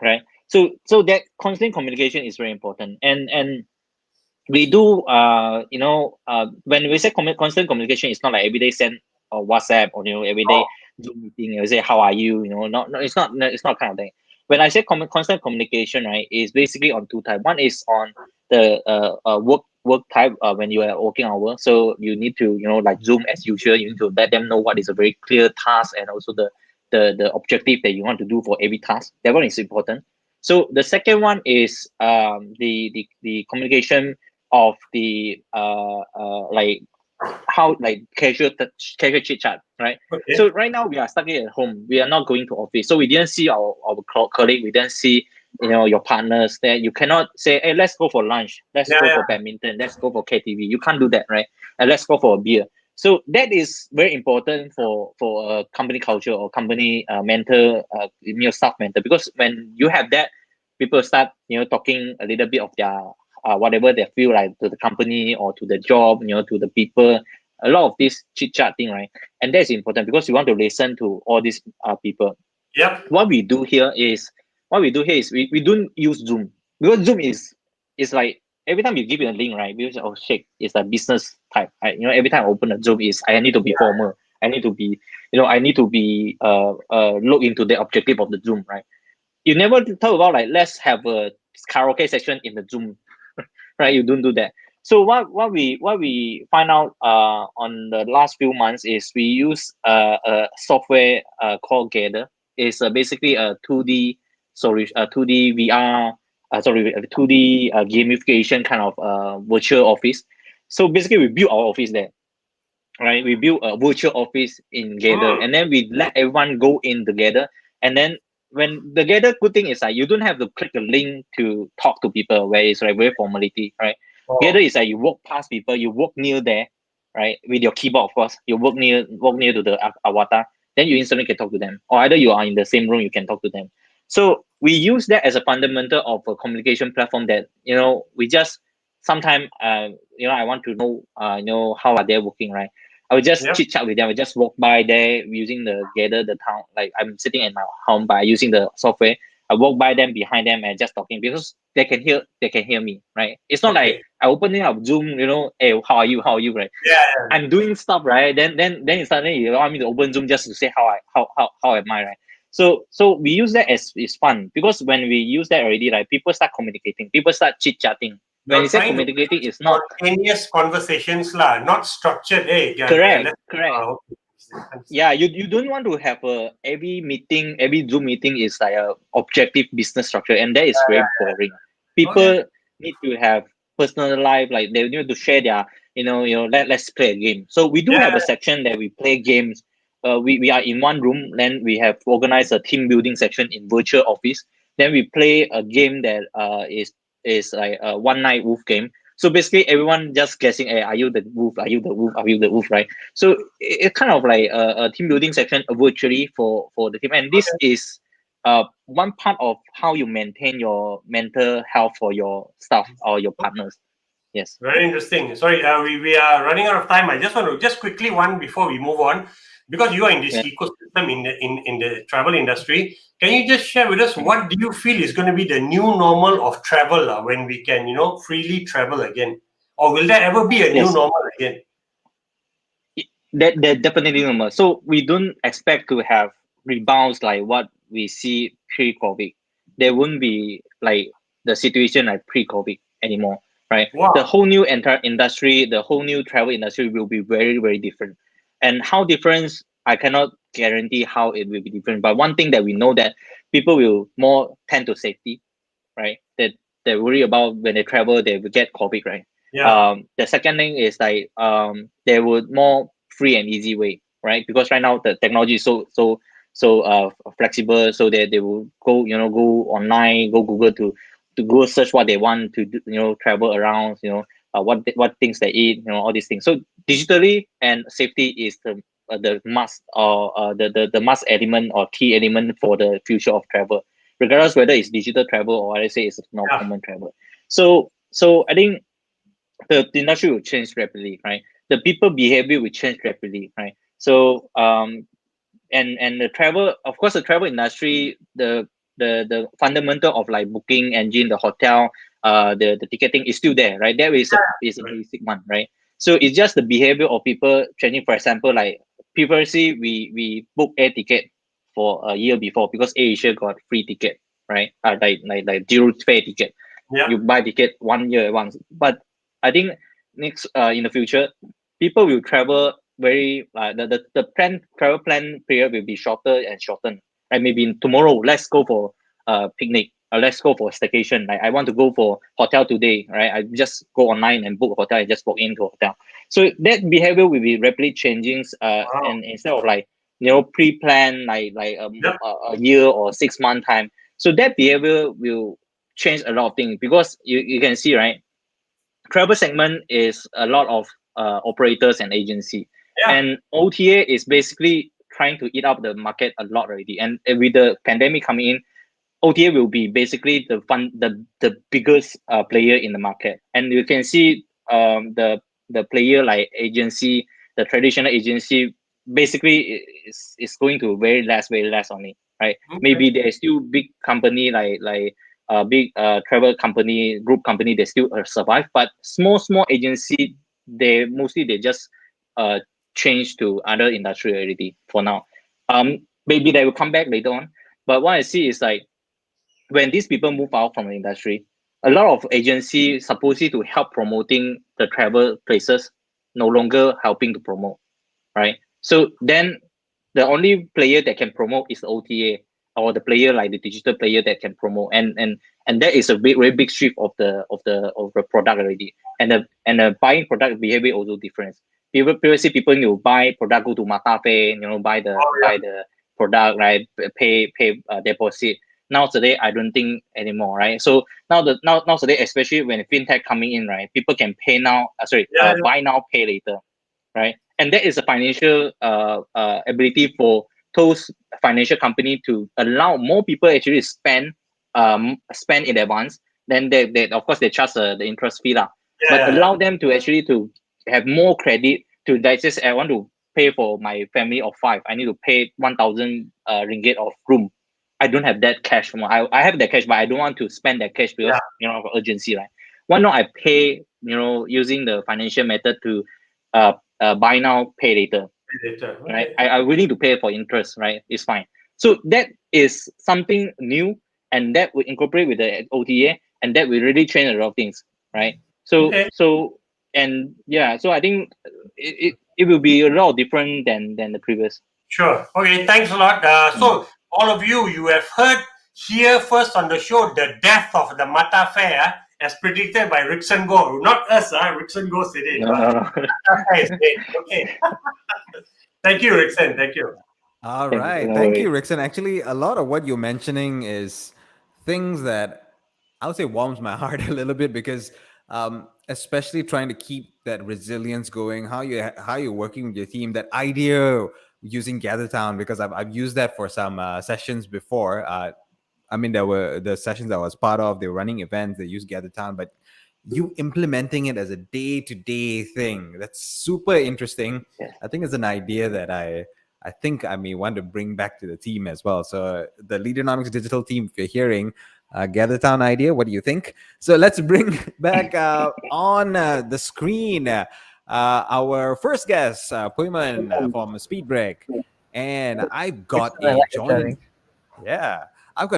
right? So that constant communication is very important, and we do when we say constant communication, it's not like every day send or WhatsApp, or every day Zoom meeting, say how are you, it's not kind of thing. When I say constant communication, right, is basically on two types. One is on the work type, when you are working hour, so you need to like Zoom as usual, you need to let them know what is a very clear task, and also the objective that you want to do for every task. That one is important. So the second one is the communication of the like how, like casual chit chat, right? Okay. So right now we are stuck at home. We are not going to office, so we didn't see our colleague. We didn't see your partners. There, you cannot say, hey, let's go for lunch, let's go for badminton, let's go for KTV. You can't do that, right? And let's go for a beer. So that is very important for a company culture or company mentor, staff mentor, because when you have that, people start talking a little bit of their whatever they feel like to the company or to the job, to the people. A lot of this chit chat thing, right? And that's important, because we want to listen to all these people. Yep. What we do here is we don't use Zoom, because Zoom is like every time you give it a link, right? We say, oh shit, it's a business type. Every time I open a Zoom, is I need to be formal. I need to be, I need to be look into the objective of the Zoom, right? You never talk about like, let's have a karaoke session in the Zoom, right? You don't do that. So what we find out on the last few months is we use a software called Gather. It's basically a 2D solution, 2D VR, 2D gamification kind of virtual office. So basically, we build our office there, right? We build a virtual office in Gather, and then we let everyone go in together. And then when the Gather, good thing is like you don't have to click a link to talk to people, where it's like very formality, right? Gather is like you walk past people, you walk near there, right? With your keyboard, of course, you walk near to the avatar, then you instantly can talk to them. Or either you are in the same room, you can talk to them. So we use that as a fundamental of a communication platform that we just sometimes I want to know how are they working, right? I would just chit chat with them. I would just walk by there using the Gather the town. Like I'm sitting in my home by using the software. I walk by them, behind them, and just talking, because they can hear me, right? It's not like I opening up Zoom, hey, how are you, right? I'm doing stuff, right? Then suddenly you want me to open Zoom just to say how am I, right? So we use that as is fun, because when we use that already, like people start communicating, people start chit chatting. When you say communicating, it's not spontaneous conversations, not structured. Hey, correct. Yeah, you don't want to have every Zoom meeting is like a objective business structure, and that is very boring. People need to have personal life, like they need to share their let's play a game. So we do have a section that we play games. We are in one room, then we have organized a team building section in virtual office. Then we play a game that is like a one night wolf game. So basically, everyone just guessing, hey, are you the wolf? Are you the wolf? Are you the wolf? Right? So it's kind of like a team building section virtually for the team, and this is one part of how you maintain your mental health for your staff or your partners. Yes. Very interesting. Sorry, we are running out of time. I just want to quickly one before we move on, because you are in this ecosystem in the travel industry. Can you just share with us what do you feel is going to be the new normal of travel when we can freely travel again, or will there ever be a new normal again? That definitely normal. So we don't expect to have rebounds like what we see pre-COVID. There won't be like the situation like pre-COVID anymore, right? Wow. The whole new entire industry, the whole new travel industry will be very, very different. And how different, I cannot guarantee how it will be different. But one thing that we know, that people will more tend to safety, right? That they worry about when they travel, they will get COVID, right? Yeah. The second thing is like they would more free and easy way, right? Because right now the technology is so flexible, so that they will go go online, go Google to go search what they want to do, travel around, what things they eat, all these things. So digitally and safety is the must, or the must element or key element for the future of travel, regardless whether it's digital travel or I say it's common travel. So I think the industry will change rapidly, right? The people behavior will change rapidly, right? So and the travel, of course, the travel industry, the fundamental of like booking engine, the hotel, the ticketing is still there, right? That is a basic one, right? So it's just the behavior of people changing. For example, like previously we book air ticket for a year before because Asia got free ticket, right? Like zero fare ticket. Yeah. You buy ticket 1 year once. But I think next in the future, people will travel very the travel plan period will be shorter and shortened. Right? Maybe tomorrow, let's go for picnic. Let's go for staycation. Like I want to go for hotel today, right? I just go online and book a hotel. I just walk into a hotel. So that behavior will be rapidly changing. And instead of like pre-plan a year or 6 month time, so that behavior will change a lot of things, because you can see, right? Travel segment is a lot of operators and agency, and OTA is basically trying to eat up the market a lot already. And with the pandemic coming in, OTA will be basically the biggest player in the market. And you can see the player like agency, the traditional agency, basically is going to very less only, right? Okay. Maybe there's still big company like big travel company, group company, they still survive, but small agency, they just change to other industry already for now. Maybe they will come back later on, but what I see is like when these people move out from the industry, a lot of agency supposed to help promoting the travel places no longer helping to promote, right? So then the only player that can promote is the OTA, or the player like the digital player that can promote, and that is a very big shift of the product already. And the buying product behavior also different. Previously people buy product, go to Mata Pay, buy the product, right? Pay deposit. Now today I don't think anymore, right? So now today, especially when fintech coming in, right? People can pay now. Buy now, pay later, right? And that is a financial ability for those financial company to allow more people actually spend in advance. Then they of course they charge the interest fee lah. But allow them to actually to have more credit to digest. I want to pay for my family of 5. I need to pay 1,000 ringgit of room. I don't have that cash. I have that cash, but I don't want to spend that cash because of urgency, right? Why not I pay using the financial method to buy now, pay later, right? I'm willing to pay for interest, right? It's fine. So that is something new, and that will incorporate with the OTA, and that will really change a lot of things, right? So so I think it will be a lot different than the previous. Sure. Okay, thanks a lot. So all of you have heard here first on the show the death of the Mata Fair as predicted by Rickson Goh. Not us, Rickson Goh said it. No. Mata Fair is dead. Okay. Thank you, Rickson. Thank you. All right. Thank you, Rickson. Actually, a lot of what you're mentioning is things that I would say warms my heart a little bit, because especially trying to keep that resilience going, how you're working with your team, that idea using GatherTown, because I've used that for some sessions before. I mean, there were the sessions I was part of, they were running events, they used GatherTown, but you implementing it as a day-to-day thing, that's super interesting. I think it's an idea that I think I may want to bring back to the team as well. So the Leaderonomics digital team, if you're hearing, GatherTown idea, what do you think? So let's bring back on the screen our first guest, Pui Mun from Speedbrick. And I've got a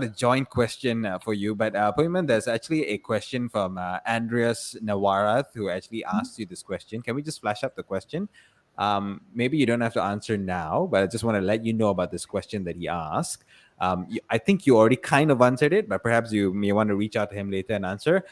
joint question for you. But Pui Mun, there's actually a question from Andreas Nawarath, who actually asked you this question. Can we just flash up the question? Maybe you don't have to answer now, but I just want to let you know about this question that he asked. I think you already kind of answered it, but perhaps you may want to reach out to him later and answer.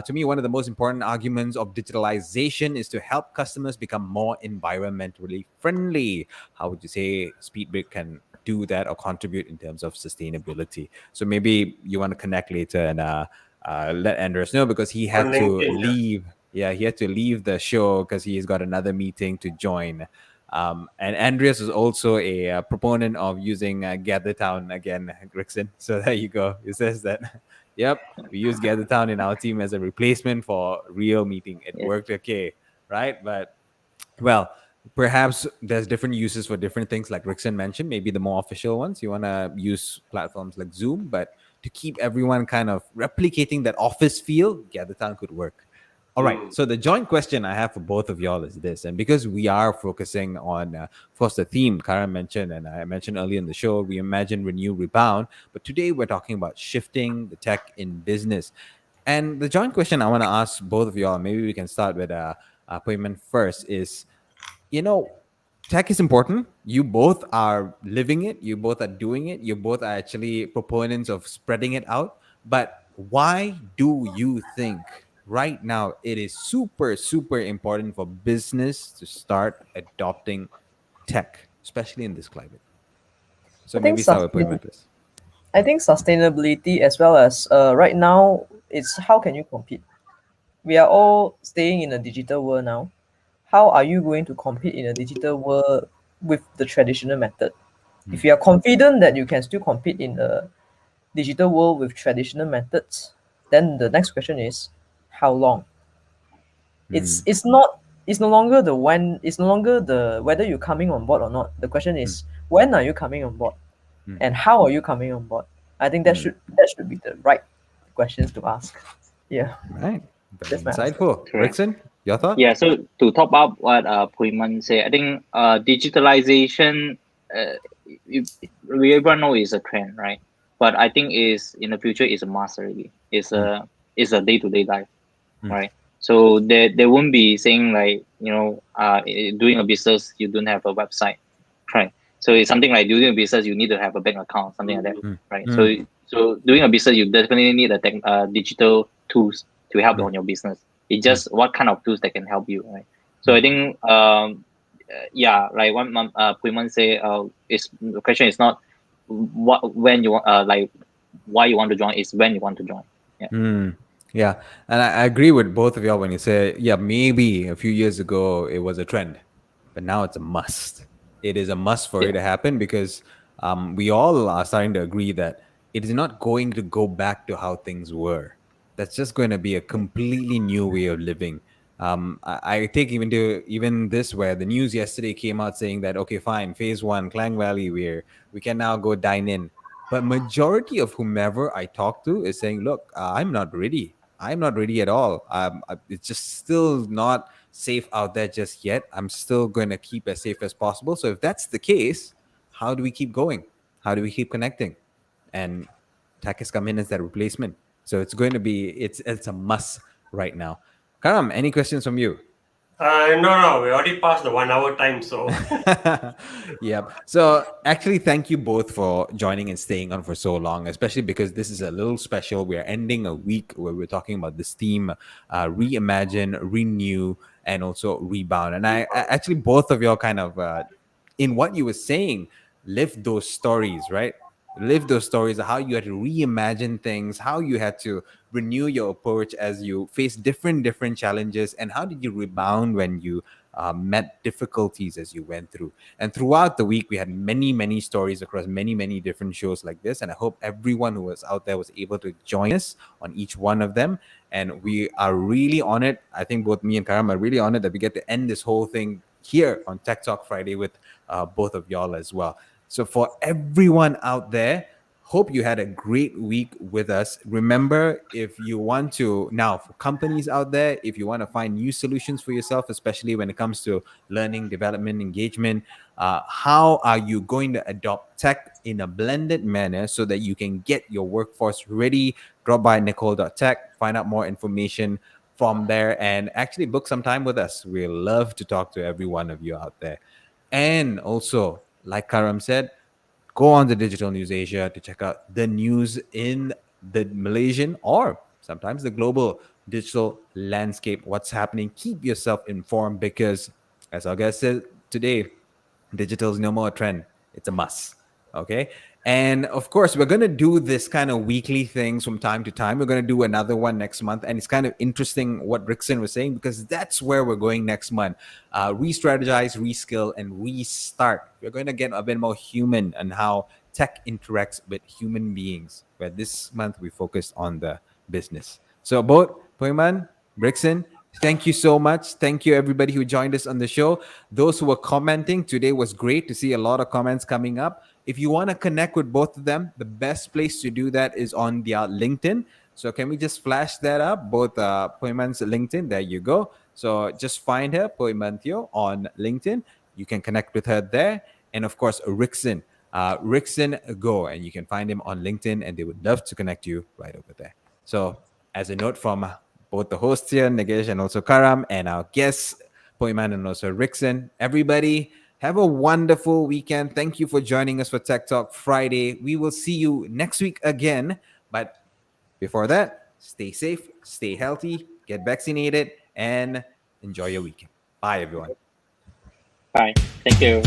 To me, one of the most important arguments of digitalization is to help customers become more environmentally friendly. How would you say Speedbrick can do that or contribute in terms of sustainability? So maybe you want to connect later and let Andres know, because he had On to LinkedIn, yeah. leave. Yeah, he had to leave the show because he's got another meeting to join. And Andreas is also a proponent of using GatherTown again, Rickson. So there you go. He says that, yep, we use GatherTown in our team as a replacement for real meeting. It Yes. worked okay, right? But well, perhaps there's different uses for different things, like Rickson mentioned. Maybe the more official ones, you want to use platforms like Zoom, but to keep everyone kind of replicating that office feel, GatherTown could work. All right. So the joint question I have for both of y'all is this, and because we are focusing on, of course, the theme Karan mentioned, and I mentioned earlier in the show, we imagine renew, rebound. But today we're talking about shifting the tech in business. And the joint question I want to ask both of y'all, maybe we can start with Pui Mun first, is, tech is important. You both are living it. You both are doing it. You both are actually proponents of spreading it out. But why do you think right now it is super, super important for business to start adopting tech, especially in this climate? So I think maybe start with Pui Mun first. I think sustainability, as well as right now, it's how can you compete? We are all staying in a digital world now. How are you going to compete in a digital world with the traditional method? If you are confident that you can still compete in a digital world with traditional methods, then the next question is how long? It's not it's no longer the when, it's no longer the whether you're coming on board or not. The question is when are you coming on board, and how are you coming on board? I think that should be the right questions to ask. Yeah, Right. Very that's my answer. insightful. Correct. Rickson, your thought? Yeah, so to top up what Pui Mun said, I think digitalization, uh, we everyone know is a trend, right? But I think is in the future is a must already. It's a day to day life, right? So there won't be saying like doing a business you don't have a website, right? So it's something like doing a business you need to have a bank account, something like that, right? So doing a business you definitely need digital tools to help on your business. It's just what kind of tools that can help you, right? So I think like what Pui Mun say, is the question is not when you want like why you want to join, is when you want to join. Yeah. Yeah, and I agree with both of y'all when you say, yeah, maybe a few years ago it was a trend, but now it's a must. It is a must for it to happen, because we all are starting to agree that it is not going to go back to how things were. That's just going to be a completely new way of living. I take even this, where the news yesterday came out saying that, okay, fine, phase one, Klang Valley, we can now go dine in. But majority of whomever I talk to is saying, look, I'm not ready. I'm not ready at all. It's just still not safe out there just yet. I'm still going to keep as safe as possible. So if that's the case, how do we keep going? How do we keep connecting? And tech has come in as that replacement. So it's going to be, it's a must right now. Karam, any questions from you? No, we already passed the 1 hour time, so Yep. So actually, thank you both for joining and staying on for so long, especially because this is a little special. We're ending a week where we're talking about this theme, reimagine, renew, and also rebound. And I actually, both of y'all kind of, in what you were saying, live those stories, right? Live those stories of how you had to reimagine things, how you had to renew your approach as you face different challenges, and how did you rebound when you met difficulties as you went through. And throughout the week, we had many stories across many different shows like this. And I hope everyone who was out there was able to join us on each one of them. And we are really honored. I think both me and Karam are really honored that we get to end this whole thing here on Tech Talk Friday with both of y'all as well. So for everyone out there, hope you had a great week with us. Remember, if you want to, now for companies out there, if you want to find new solutions for yourself, especially when it comes to learning, development, engagement, how are you going to adopt tech in a blended manner so that you can get your workforce ready? Drop by Necole.tech, find out more information from there, and actually book some time with us. We'll love to talk to every one of you out there. And also, like Karam said, go on to Digital News Asia to check out the news in the Malaysian or sometimes the global digital landscape, what's happening. Keep yourself informed because, as our guest said today, digital is no more a trend, it's a must. Okay. And of course, we're going to do this kind of weekly things from time to time. We're going to do another one next month. And it's kind of interesting what Rickson was saying, because that's where we're going next month. Re-strategize, reskill, and restart. We're going to get a bit more human and how tech interacts with human beings, where this month we focused on the business. So both Pui Mun, Rickson, thank you so much. Thank you, everybody who joined us on the show. Those who were commenting today, was great to see a lot of comments coming up. If you want to connect with both of them, the best place to do that is on their LinkedIn. So can we just flash that up? Both Pui Mun's LinkedIn, there you go. So just find her, Pui Mun Teoh, on LinkedIn. You can connect with her there. And of course, Rickson Goh, and you can find him on LinkedIn, and they would love to connect you right over there. So as a note from both the hosts here, Nigesh and also Karam, and our guests, Pui Mun and also Rickson, everybody, have a wonderful weekend. Thank you for joining us for Tech Talk Friday. We will see you next week again. But before that, stay safe, stay healthy, get vaccinated, and enjoy your weekend. Bye, everyone. Bye. Thank you.